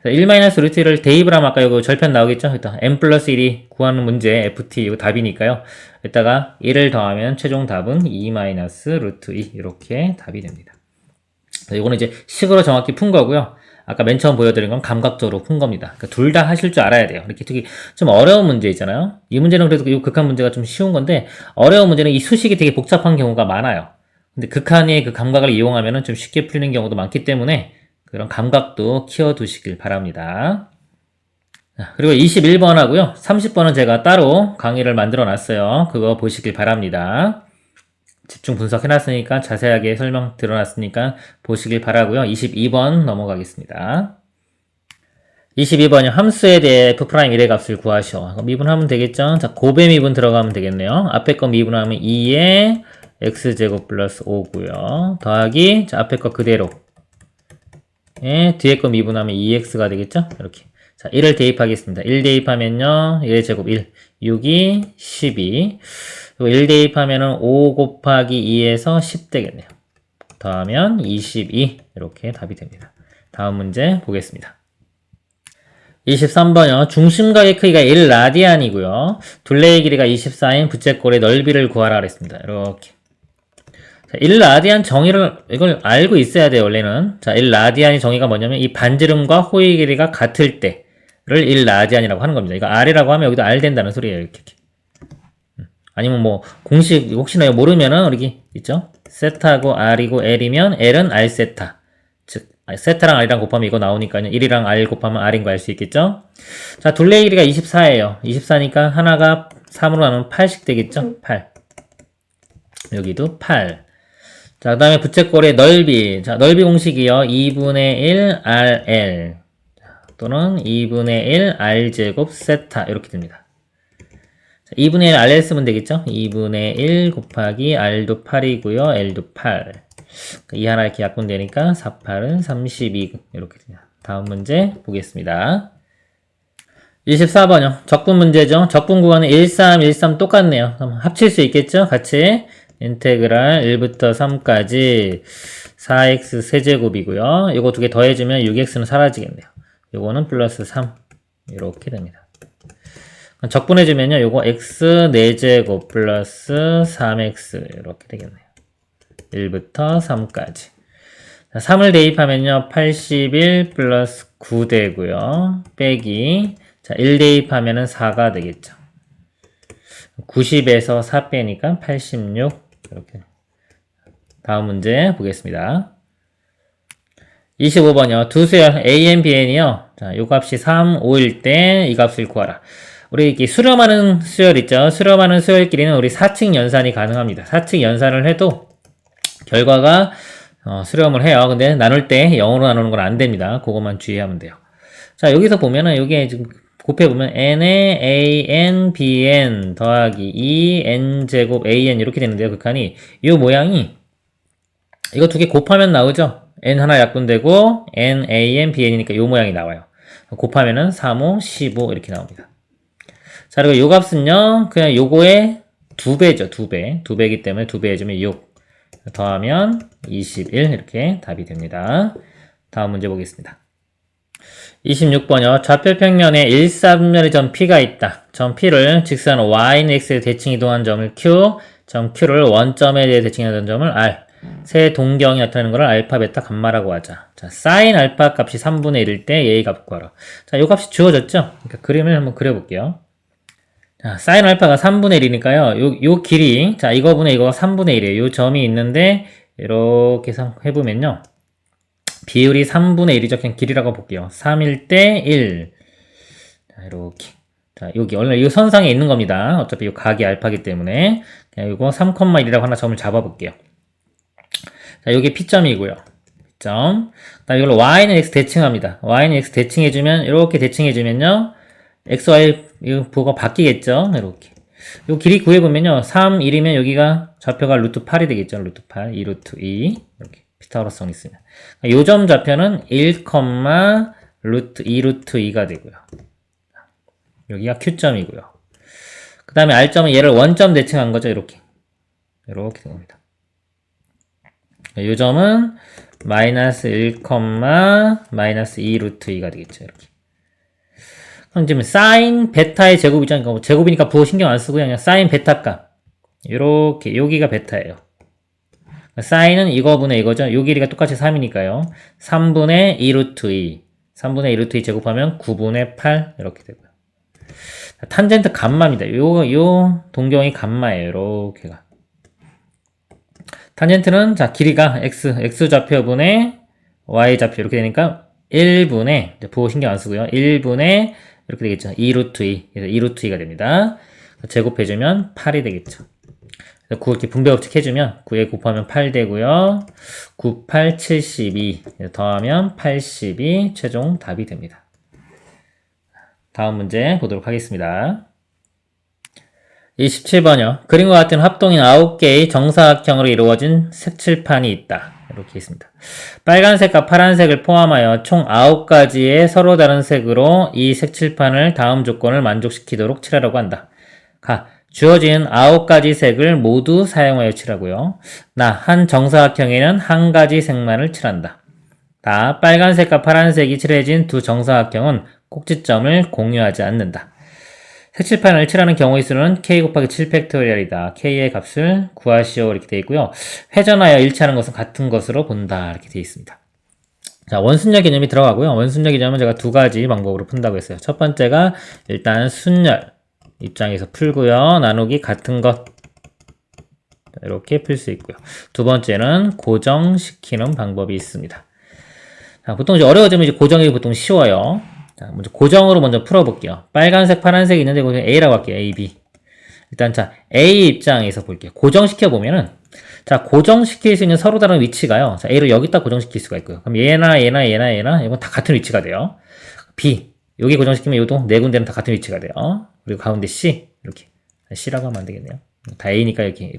1 루트 2를 대입을 하면 아까 이거 절편 나오겠죠. 일단 m 플러스 1이 구하는 문제 ft 이거 답이니까요. 이따가 1을 더하면 최종 답은 2 루트 2 이렇게 답이 됩니다. 이거는 이제 식으로 정확히 푼 거고요. 아까 맨 처음 보여드린 건 감각적으로 푼 겁니다. 그러니까 둘 다 하실 줄 알아야 돼요. 이렇게 되게 좀 어려운 문제 있잖아요. 이 문제는 그래도 이 극한 문제가 좀 쉬운 건데, 어려운 문제는 이 수식이 되게 복잡한 경우가 많아요. 근데 극한의 그 감각을 이용하면 좀 쉽게 풀리는 경우도 많기 때문에 그런 감각도 키워두시길 바랍니다. 그리고 21번 하고요. 30번은 제가 따로 강의를 만들어 놨어요. 그거 보시길 바랍니다. 집중 분석해놨으니까 자세하게 설명 들어놨으니까 보시길 바라고요. 22번 넘어가겠습니다. 22번이 함수에 대해 F'의 값을 구하셔. 미분하면 되겠죠? 자, 곱의 미분 들어가면 되겠네요. 앞에 거 미분하면 2에 x제곱 플러스 5고요. 더하기, 자, 앞에 거 그대로. 예, 뒤에 거 미분하면 2x가 되겠죠? 이렇게. 자, 1을 대입하겠습니다. 1 대입하면요, 1의 제곱 1, 6이 12. 그리고 1 대입하면은 5 곱하기 2에서 10 되겠네요. 더하면 22. 이렇게 답이 됩니다. 다음 문제 보겠습니다. 23번이요. 중심각의 크기가 1라디안이고요. 둘레의 길이가 24인 부채꼴의 넓이를 구하라 그랬습니다. 이렇게. 자, 1라디안 정의를 이걸 알고 있어야 돼요. 원래는. 자, 1라디안의 정의가 뭐냐면 이 반지름과 호의 길이가 같을 때를 1라디안이라고 하는 겁니다. 이거 R이라고 하면 여기도 R 된다는 소리예요. 이렇게. 아니면 뭐 공식 혹시나 모르면은 여기 있죠? 세타고 R이고 L이면 L은 R 세타. 즉 세타랑 R이랑 곱하면 이거 나오니까요. 1이랑 R 곱하면 R인 거 알 수 있겠죠? 자, 둘레의 길이가 24예요. 24니까 하나가 3으로 나누면 8씩 되겠죠? 8. 여기도 8. 자, 그 다음에 부채꼴의 넓이. 자, 넓이 공식이요. 2분의 1 RL 또는 2분의 1 R제곱 세타 이렇게 됩니다. 자, 2분의 1 RL 쓰면 되겠죠? 2분의 1 곱하기 R도 8이고요. L도 8. 이 하나 이렇게 약분되니까 4, 8은 32 이렇게 됩니다. 다음 문제 보겠습니다. 24번이요. 적분 문제죠. 적분 구간은 1, 3, 1, 3 똑같네요. 그럼 합칠 수 있겠죠? 같이. 인테그랄 1부터 3까지 4x 세제곱이고요. 이거 두 개 더해주면 6x는 사라지겠네요. 요거는 플러스 3 이렇게 됩니다. 적분해주면요. 요거 x 4제곱 플러스 3x 이렇게 되겠네요. 1부터 3까지. 3을 대입하면요. 81 플러스 9 되고요. 빼기. 자, 1 대입하면은 4가 되겠죠. 90에서 4 빼니까 86. 이렇게. 다음 문제 보겠습니다. 25번이요. 두 수열 a, b, n이요. 자, 요 값이 3, 5일 때 이 값을 구하라. 우리 이렇게 수렴하는 수열 있죠? 수렴하는 수열끼리는 우리 4층 연산이 가능합니다. 4층 연산을 해도 결과가 수렴을 해요. 근데 나눌 때 0으로 나누는 건 안 됩니다. 그것만 주의하면 돼요. 자, 여기서 보면은 여기에 지금 곱해보면 n에 an, bn 더하기 2n제곱 an 이렇게 되는데요. 극한이 이 모양이 이거 두 개 곱하면 나오죠. n 하나 약분되고 n, an, bn이니까 이 모양이 나와요. 곱하면은 3, 5, 15 이렇게 나옵니다. 자, 그리고 요 값은요. 그냥 요거의 2배죠. 2배. 2배이기 때문에 2배 해주면 6 더하면 21 이렇게 답이 됩니다. 다음 문제 보겠습니다. 26번이요. 좌표 평면에 1, 3분면의 점 P가 있다. 점 P를 직선 Y는 X에 대칭 이동한 점을 Q, 점 Q를 원점에 대해 대칭하던 점을 R. 세 동경이 나타나는 것을 알파, 베타, 감마라고 하자. 자, 사인 알파 값이 3분의 1일 때 얘의 값 구하라. 자, 요 값이 주어졌죠? 그러니까 그림을 한번 그려볼게요. 자, 사인 알파가 3분의 1이니까요. 요 길이, 자, 이거분의 이거가 3분의 1이에요. 요 점이 있는데, 이렇게 해보면요. 비율이 3분의 1이죠. 그냥 길이라고 볼게요. 3일 때 1. 자, 이렇게. 자, 여기, 원래 이 선상에 있는 겁니다. 어차피 이 각이 알파기 때문에. 그냥 이거 3,1이라고 하나 점을 잡아볼게요. 자, 여기 P점이고요. P점. 그다음 이걸로 Y는 X 대칭합니다. Y는 X 대칭해주면, 이렇게 대칭해주면요. X, Y, 이 부호가 바뀌겠죠. 이렇게. 요 길이 구해보면요. 3, 1이면 여기가 좌표가 루트 8이 되겠죠. 루트 8, 2 루트 2. 이렇게. 피타고라스성 있으면. 요 점 좌표는 1, 루트 2 루트 2가 되고요. 여기가 Q점이고요. 그 다음에 R점은 얘를 원점 대칭한 거죠. 이렇게. 이렇게 된 겁니다. 요 점은 마이너스 1, 마이너스 2 루트 2가 되겠죠. 이렇게. 그럼 지금 사인 베타의 제곱이잖아요. 제곱이니까 부호 신경 안 쓰고 그냥 사인 베타 값. 이렇게 여기가 베타예요. 사인은 이거분의 이거죠. 요 길이가 똑같이 3이니까요. 3분의 2 루트 2. 3분의 2 루트 2 제곱하면 9분의 8 이렇게 되고요. 탄젠트 감마입니다. 요 동경이 감마예요. 요렇게가. 탄젠트는 자 길이가 x 좌표분의 y 좌표 이렇게 되니까 1분의 부호 신경 안 쓰고요. 1분의 이렇게 되겠죠. 2 루트 2. 그래서 2 루트 2가 됩니다. 제곱해주면 8이 되겠죠. 9 이렇게 분배법칙 해주면 9에 곱하면 8 되고요. 9, 8, 72 더하면 82 최종 답이 됩니다. 다음 문제 보도록 하겠습니다. 27번이요. 그림과 같은 합동인 9개의 정사각형으로 이루어진 색칠판이 있다. 이렇게 있습니다. 빨간색과 파란색을 포함하여 총 9가지의 서로 다른 색으로 이 색칠판을 다음 조건을 만족시키도록 칠하라고 한다. 주어진 9가지 색을 모두 사용하여 칠하고요. 한 정사각형에는 한 가지 색만을 칠한다. 빨간색과 파란색이 칠해진 두 정사각형은 꼭지점을 공유하지 않는다. 색칠판을 칠하는 경우의 수는 k 곱하기 7팩토리얼이다. k의 값을 구하시오 이렇게 되어 있고요. 회전하여 일치하는 것은 같은 것으로 본다 이렇게 되어 있습니다. 자, 원순열 개념이 들어가고요. 원순열 개념은 제가 두 가지 방법으로 푼다고 했어요. 첫 번째가 일단 순열 입장에서 풀고요. 나누기 같은 것 이렇게 풀 수 있고요. 두 번째는 고정시키는 방법이 있습니다. 자, 보통 이제 어려워지면 이제 고정이 보통 쉬워요. 자, 먼저 고정으로 먼저 풀어볼게요. 빨간색, 파란색이 있는데 그냥 A라고 할게요. A, B. 일단 자, A 입장에서 볼게요. 고정시켜 보면은 자, 고정시킬 수 있는 서로 다른 위치가요. 자, A를 여기다 고정시킬 수가 있고요. 그럼 얘나 이건 다 같은 위치가 돼요. B 여기 고정시키면 요도 네 군데는 다 같은 위치가 돼요. 그리고 가운데 C 이렇게 C라고 하면 안 되겠네요. 다 A니까 이렇게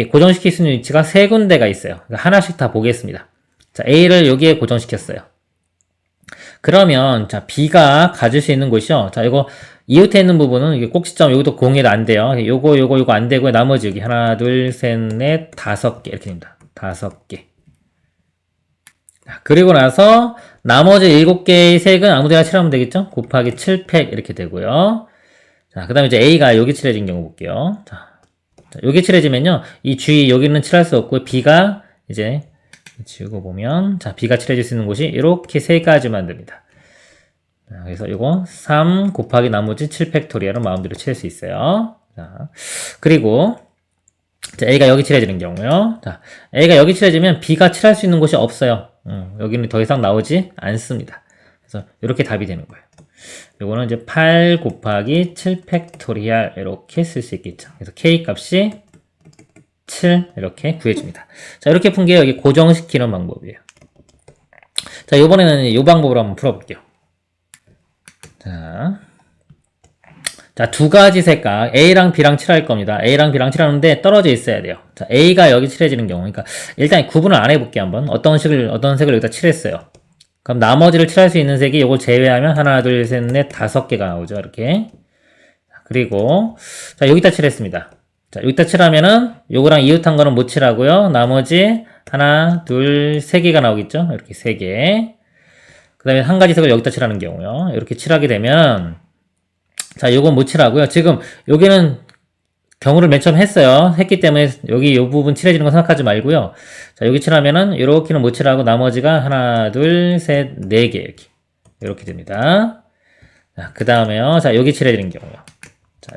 고정시킬 수 있는 위치가 세 군데가 있어요. 하나씩 다 보겠습니다. 자, A를 여기에 고정시켰어요. 그러면 자, B가 가질 수 있는 곳이요. 자, 이거 이웃에 있는 부분은 이게 꼭지점 여기도 공유도 안 돼요. 요거 안 되고요. 나머지 여기 하나, 둘, 셋, 넷, 5개 이렇게 됩니다. 5개. 그리고 나서 나머지 7개의 색은 아무데나 칠하면 되겠죠? 곱하기 7팩 이렇게 되고요. 자, 그 다음에 이제 A가 여기 칠해진 경우 볼게요. 자, 여기 칠해지면요. 이 주위 여기는 칠할 수 없고 B가 이제 지우고 보면 자, B가 칠해질 수 있는 곳이 이렇게 세 가지만 됩니다. 자, 그래서 이거 3 곱하기 나머지 7팩토리얼은 마음대로 칠 수 있어요. 자, 그리고 자, A가 여기 칠해지는 경우요. 자, A가 여기 칠해지면 B가 칠할 수 있는 곳이 없어요. 여기는 더 이상 나오지 않습니다. 그래서 이렇게 답이 되는 거예요. 요거는 이제 8 곱하기 7팩토리얼 이렇게 쓸 수 있겠죠. 그래서 K 값이 7 이렇게 구해줍니다. 자, 이렇게 푼 게 여기 고정시키는 방법이에요. 자, 요번에는 이 방법으로 한번 풀어볼게요. 자, 두 가지 색깔 A랑 B랑 칠할 겁니다. A랑 B랑 칠하는데 떨어져 있어야 돼요. 자, A가 여기 칠해지는 경우, 그러니까 일단 구분을 안 해볼게요. 한번 어떤 색을 여기다 칠했어요. 그럼 나머지를 칠할 수 있는 색이 이걸 제외하면 하나, 둘, 셋, 넷, 5개가 나오죠. 이렇게. 그리고 자, 여기다 칠했습니다. 자, 여기다 칠하면은 요거랑 이웃한 거는 못 칠하고요. 나머지 하나, 둘, 3개가 나오겠죠. 이렇게 3개. 그 다음에 한 가지 색을 여기다 칠하는 경우요. 이렇게 칠하게 되면 자, 요건 못 칠하고요. 지금 여기는 경우를 맨 처음 했기 때문에 여기 요 부분 칠해지는 거 생각하지 말고요. 자, 여기 칠하면은 요렇게는 못 칠하고 나머지가 하나, 둘, 셋, 4개 이렇게 됩니다. 자, 그 다음에요. 자, 여기 칠해지는 경우요. 자,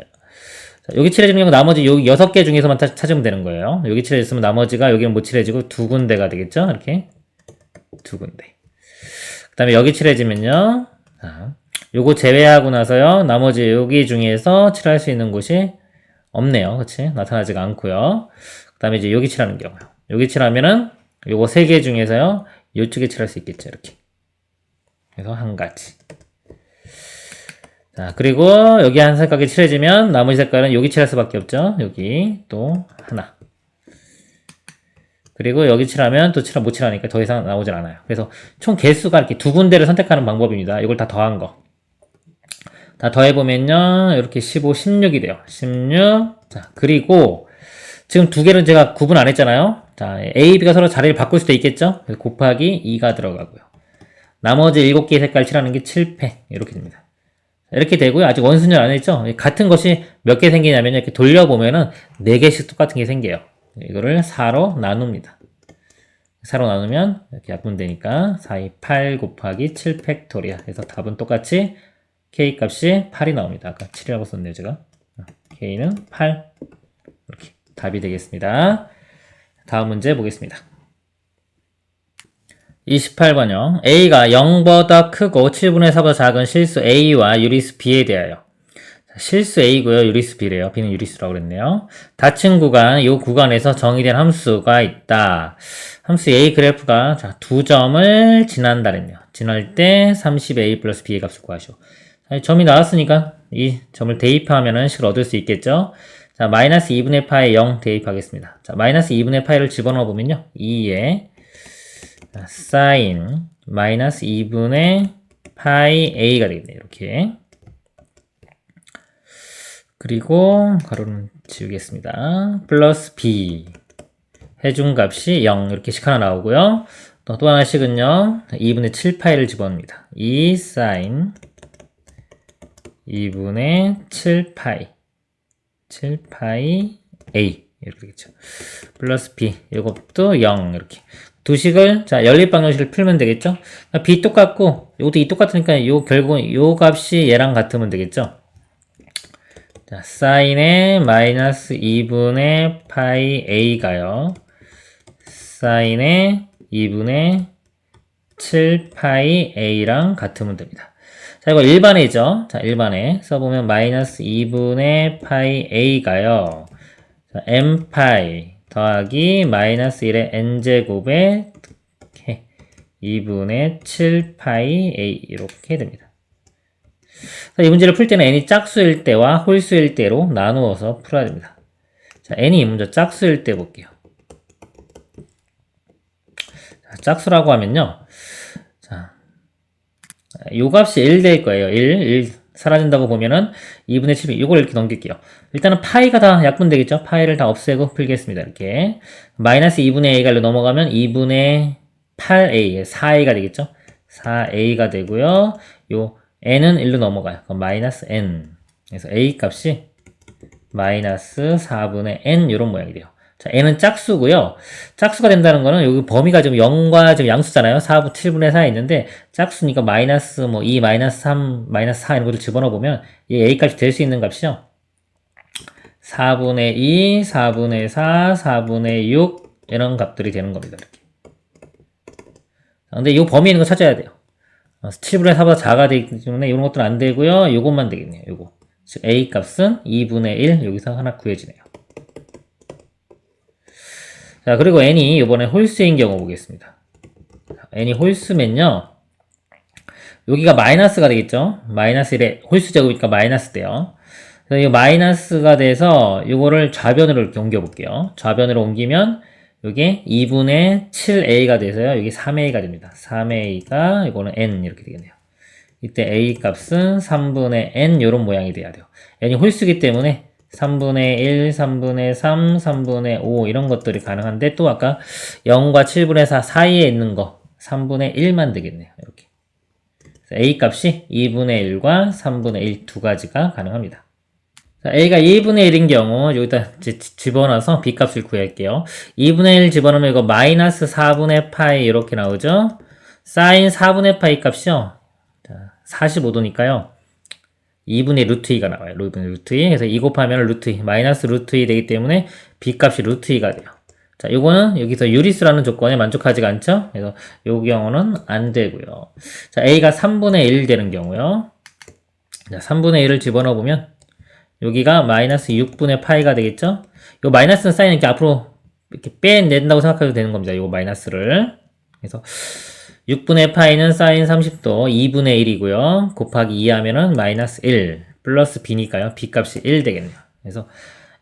여기 칠해지는 경우 나머지 여기 6개 중에서만 찾으면 되는 거예요. 여기 칠해졌으면 나머지가 여기는 못 칠해지고 2군데가 되겠죠? 이렇게 2군데. 그 다음에 여기 칠해지면요. 자, 요거 제외하고 나서요. 나머지 여기 중에서 칠할 수 있는 곳이 없네요. 그치? 나타나지가 않고요. 그 다음에 이제 여기 칠하는 경우요. 여기 칠하면은 요거 3개 중에서요. 요쪽에 칠할 수 있겠죠. 이렇게. 그래서 한 가지. 자, 그리고 여기 한 색깔이 칠해지면 나머지 색깔은 여기 칠할 수밖에 없죠. 여기 또 하나. 그리고 여기 칠하면 또 못 칠하니까 더 이상 나오질 않아요. 그래서 총 개수가 이렇게 2군데를 선택하는 방법입니다. 이걸 다 더한 거. 다 더해보면요. 이렇게 15, 16이 돼요. 16. 자, 그리고 지금 두 개는 제가 구분 안 했잖아요. 자, A, B가 서로 자리를 바꿀 수도 있겠죠? 그래서 곱하기 2가 들어가고요. 나머지 7개의 색깔 칠하는 게 7팩. 이렇게 됩니다. 이렇게 되고요. 아직 원순열 안 했죠? 같은 것이 몇 개 생기냐면 이렇게 돌려보면은 4개씩 똑같은 게 생겨요. 이거를 4로 나눕니다. 4로 나누면 이렇게 약분되니까 4, 2, 8 곱하기 7 팩토리얼. 그래서 답은 똑같이 k 값이 8이 나옵니다. 아까 7이라고 썼네요, 제가. k는 8. 이렇게 답이 되겠습니다. 다음 문제 보겠습니다. 28번요. A가 0보다 크고 7분의 4보다 작은 실수 A와 유리수 B에 대하여. 실수 A고요. 유리수 B래요. B는 유리수라고 그랬네요. 닫힌 구간, 이 구간에서 정의된 함수가 있다. 함수 A 그래프가 자, 2점을 지난다 그랬네요. 지날 때 30A 플러스 B의 값을 구하시오. 자, 점이 나왔으니까 이 점을 대입하면 식을 얻을 수 있겠죠. 자, 마이너스 2분의 파이 0 대입하겠습니다. 자, 마이너스 2분의 파이를 집어넣어 보면요. 2에 사인 마이너스 2분의 파이 A가 되겠네요. 이렇게. 그리고 가로는 지우겠습니다. 플러스 B 해준 값이 0 이렇게 식 하나 나오고요. 또 하나 식은요. 2분의 7파이를 집어넣습니다. 2 사인 2분의 7파이 7파이 A 이렇게 되겠죠. 플러스 B 이것도 0 이렇게 두 식을 자 연립방정식을 풀면 되겠죠. B 똑같고 이것도 E 똑같으니까 요 결국은 요 값이 얘랑 같으면 되겠죠. 자, 사인의 마이너스 2분의 파이 A가요. 사인의 2분의 7파이 A랑 같으면 됩니다. 자, 이거 일반회죠. 자, 일반회 써보면 마이너스 2분의 파이 A가요. 자, M파이 더하기 마이너스 1의 N제곱에 2분의 7파이 A 이렇게 됩니다. 자, 이 문제를 풀 때는 n이 짝수일 때와 홀수일 때로 나누어서 풀어야 됩니다. 자, n이 먼저 짝수일 때 볼게요. 자, 짝수라고 하면요. 자, 요 값이 1 될 거예요. 1 사라진다고 보면은 2분의 7, 이걸 이렇게 넘길게요. 일단은 파이가 다 약분되겠죠? 파이를 다 없애고 풀겠습니다. 이렇게. 마이너스 2분의 a가 넘어가면 2분의 8a, 4a가 되겠죠? 4a가 되고요. 요 n은 1로 넘어가요. 그럼 마이너스 n. 그래서 a 값이 마이너스 4분의 n 이런 모양이 돼요. 자, n은 짝수고요. 짝수가 된다는 거는 여기 범위가 지금 0과 지금 양수잖아요. 7분의 4에 있는데 짝수니까 마이너스 뭐 2, 마이너스 3, 마이너스 4 이런 것을 집어넣어 보면 이 a 값이 될 수 있는 값이죠. 4분의 2, 4분의 4, 4분의 6 이런 값들이 되는 겁니다. 이렇게. 근데 이 범위에 있는 거 찾아야 돼요. 7분의 4보다 작아야 되기 때문에 이런 것들은 안 되고요. 이것만 되겠네요. 요거. 즉 a 값은 2분의 1 여기서 하나 구해지네요. 자, 그리고 n이 이번에 홀수인 경우 보겠습니다. n이 홀수면요. 여기가 마이너스가 되겠죠. 마이너스 1의 홀수 제곱이니까 마이너스 돼요. 그래서 이 마이너스가 돼서 이거를 좌변으로 이렇게 옮겨 볼게요. 좌변으로 옮기면 이게 2분의 7a가 돼서요. 여기 3a가 됩니다. 3a가 이거는 n 이렇게 되겠네요. 이때 a 값은 3분의 n 이런 모양이 돼야 돼요. n이 홀수기 때문에 3분의 1, 3분의 3, 3분의 5 이런 것들이 가능한데 또 아까 0과 7분의 4 사이에 있는 거 3분의 1만 되겠네요. 이렇게. 그래서 a 값이 2분의 1과 3분의 1 두 가지가 가능합니다. 자, a가 2분의 1인 경우 여기다 집어넣어서 b 값을 구할게요. 2분의 1 집어넣으면 이거 마이너스 4분의 파이 이렇게 나오죠. 사인 4분의 파이 값이요. 자, 45도니까요. 2분의 루트 2가 나와요. 2분의 루트 2. 그래서 2 곱하면 루트 2, 마이너스 루트 2 되기 때문에 b 값이 루트 2가 돼요. 자, 요거는 여기서 유리수라는 조건에 만족하지가 않죠? 그래서 요 경우는 안 되고요. 자, a가 3분의 1 되는 경우요. 자, 3분의 1을 집어넣어 보면 여기가 마이너스 6분의 파이가 되겠죠? 요 마이너스는 사인은 이렇게 앞으로 이렇게 빼낸다고 생각해도 되는 겁니다. 요 마이너스를. 그래서 6분의 파이는 사인 30도 2분의 1이고요. 곱하기 2 하면은 마이너스 1 플러스 b니까요. b 값이 1 되겠네요. 그래서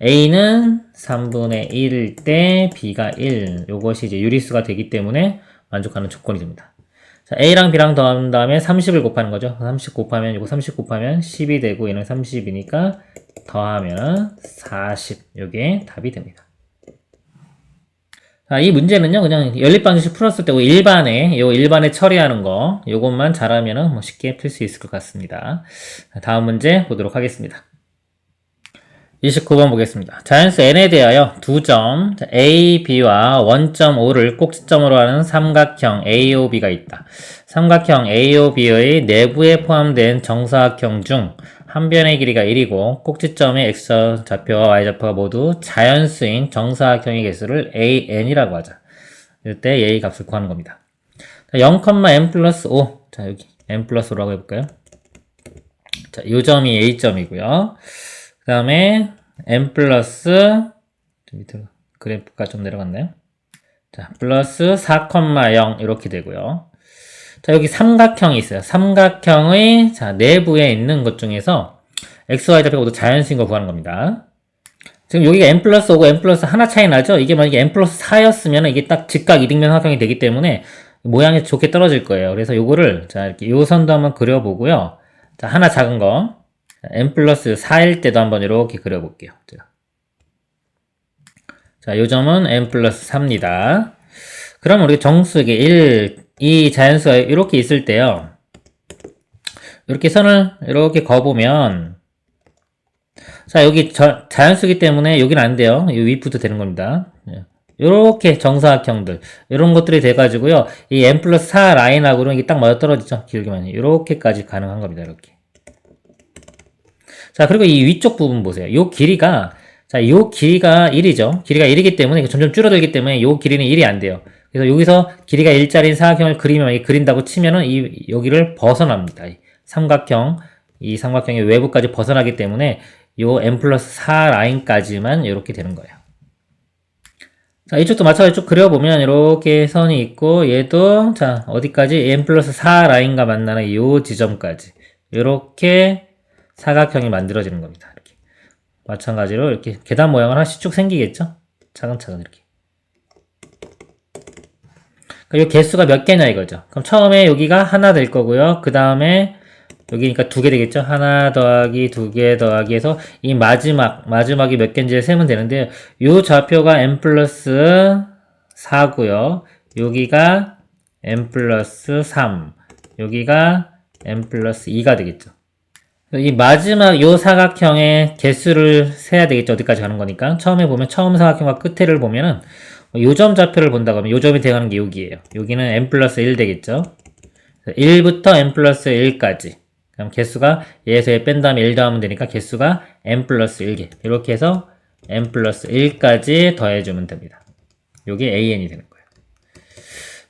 a는 3분의 1일 때 b가 1. 요것이 이제 유리수가 되기 때문에 만족하는 조건이 됩니다. 자, a랑 b랑 더한 다음에 30을 곱하는 거죠. 30 곱하면 이거 30 곱하면 10이 되고 얘는 30이니까 더하면 40. 요게 답이 됩니다. 자, 이 문제는요, 그냥 연립방정식 풀었을 때, 일반에 처리하는 거, 요것만 잘하면은 뭐 쉽게 풀 수 있을 것 같습니다. 다음 문제 보도록 하겠습니다. 29번 보겠습니다. 자연수 n에 대하여 두 점 A, B와 원점 O를 꼭지점으로 하는 삼각형 AOB가 있다. 삼각형 AOB의 내부에 포함된 정사각형 중 한 변의 길이가 1이고 꼭지점의 X좌표와 Y좌표가 모두 자연수인 정사각형의 개수를 AN이라고 하자. 이때 A 값을 구하는 겁니다. 0,n 플러스 5. 자, 여기 n 플러스 5라고 해볼까요? 자, 요 점이 A점이고요. 그 다음에 n 플러스 밑으로 그래프가 좀 내려갔나요? 자, 플러스 4,0 이렇게 되고요. 자, 여기 삼각형이 있어요. 삼각형의 자, 내부에 있는 것 중에서 x, y 좌표가 모두 자연수인 거 구하는 겁니다. 지금 여기가 n 플러스 5고 n 플러스 하나 차이 나죠? 이게 만약에 n 플러스 4였으면 이게 딱 직각 이등변 삼각형이 되기 때문에 모양이 좋게 떨어질 거예요. 그래서 요거를 자, 이렇게 요 선도 한번 그려보고요. 자, 하나 작은 거 n 플러스 4일 때도 한번 이렇게 그려볼게요. 자, 요 점은 n 플러스 4입니다. 그럼 우리 정수 이게 1, 이 자연수가 이렇게 있을 때요. 이렇게 선을 이렇게 그어보면 자, 여기 자연수기 때문에 여기는 안 돼요. 이 위부터 되는 겁니다. 이렇게 정사각형들 이런 것들이 돼가지고요. 이 n 플러스 4 라인하고는 이게 딱 맞아떨어지죠. 길게만 이렇게까지 가능한 겁니다. 이렇게. 자, 그리고 이 위쪽 부분 보세요. 요 길이가 자, 요 길이가 1이죠. 길이가 1이기 때문에 점점 줄어들기 때문에 요 길이는 1이 안 돼요. 그래서 여기서 길이가 1짜리인 사각형을 그리면 그린다고 치면은 여기를 벗어납니다. 이 삼각형의 외부까지 벗어나기 때문에 요 n 플러스 4 라인까지만 이렇게 되는 거예요. 자, 이쪽도 마찬가지로 쭉 그려보면 이렇게 선이 있고 얘도 자, 어디까지 n 플러스 4 라인과 만나는 요 지점까지 이렇게 사각형이 만들어지는 겁니다. 이렇게 마찬가지로 이렇게 계단 모양을 하나씩 쭉 생기겠죠? 차근차근 이렇게. 이 개수가 몇 개냐 이거죠. 그럼 처음에 여기가 하나 될 거고요. 그 다음에 여기니까 두 개 되겠죠. 하나 더하기 두 개 더하기 해서 이 마지막이 몇 개인지 세면 되는데요. 요 좌표가 n 플러스 4고요. 여기가 n 플러스 3, 여기가 n 플러스 2가 되겠죠. 이 마지막 요 사각형의 개수를 세야 되겠죠. 어디까지 가는 거니까. 처음에 보면 처음 사각형과 끝에를 보면은 요점 좌표를 본다고 하면 요점이 되어가는 게 여기예요. 여기는 n 플러스 1 되겠죠. 1부터 n 플러스 1까지. 그럼 개수가 얘에서 얘 뺀 다음에 1 더하면 되니까 개수가 n 플러스 1개. 이렇게 해서 n 플러스 1까지 더해주면 됩니다. 요게 an이 되는 거예요.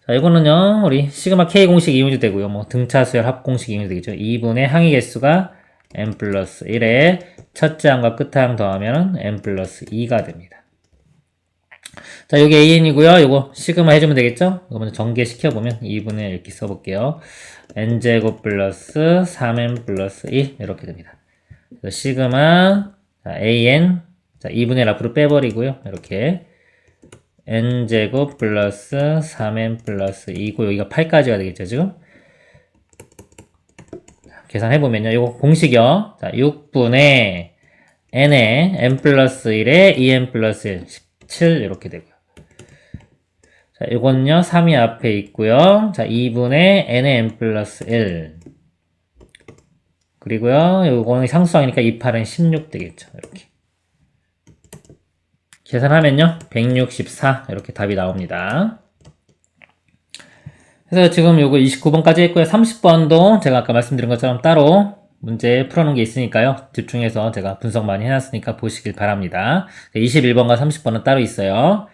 자, 이거는요, 우리 시그마 k 공식 이용이 되고요. 뭐 등차수열 합공식 이용이 되겠죠. 2분의 항의 개수가 n 플러스 1에 첫째 항과 끝 항 더하면 n 플러스 2가 됩니다. 자, 여기 an이고요. 요거 시그마 해주면 되겠죠? 이거 먼저 전개시켜보면 2분의 이렇게 써볼게요. n제곱 플러스 3n 플러스 2 이렇게 됩니다. 그래서 시그마 자, an 자, 2분의 1 앞으로 빼버리고요. 이렇게 n제곱 플러스 3n 플러스 2고 여기가 8까지가 되겠죠, 지금? 계산해보면요. 요거 공식이요. 자, 6분의 n에 n 플러스 1에 2n 플러스 1, 17 이렇게 되고요. 자, 요건요. 3이 앞에 있고요. 자, 2분의 n의 n 플러스 1 그리고요. 요거는 상수항이니까 2, 8은 16 되겠죠. 이렇게 계산하면요. 164 이렇게 답이 나옵니다. 그래서 지금 요거 29번까지 했고요. 30번도 제가 아까 말씀드린 것처럼 따로 문제 풀어놓은 게 있으니까요. 집중해서 제가 분석 많이 해놨으니까 보시길 바랍니다. 21번과 30번은 따로 있어요.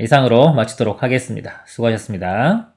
이상으로 마치도록 하겠습니다. 수고하셨습니다.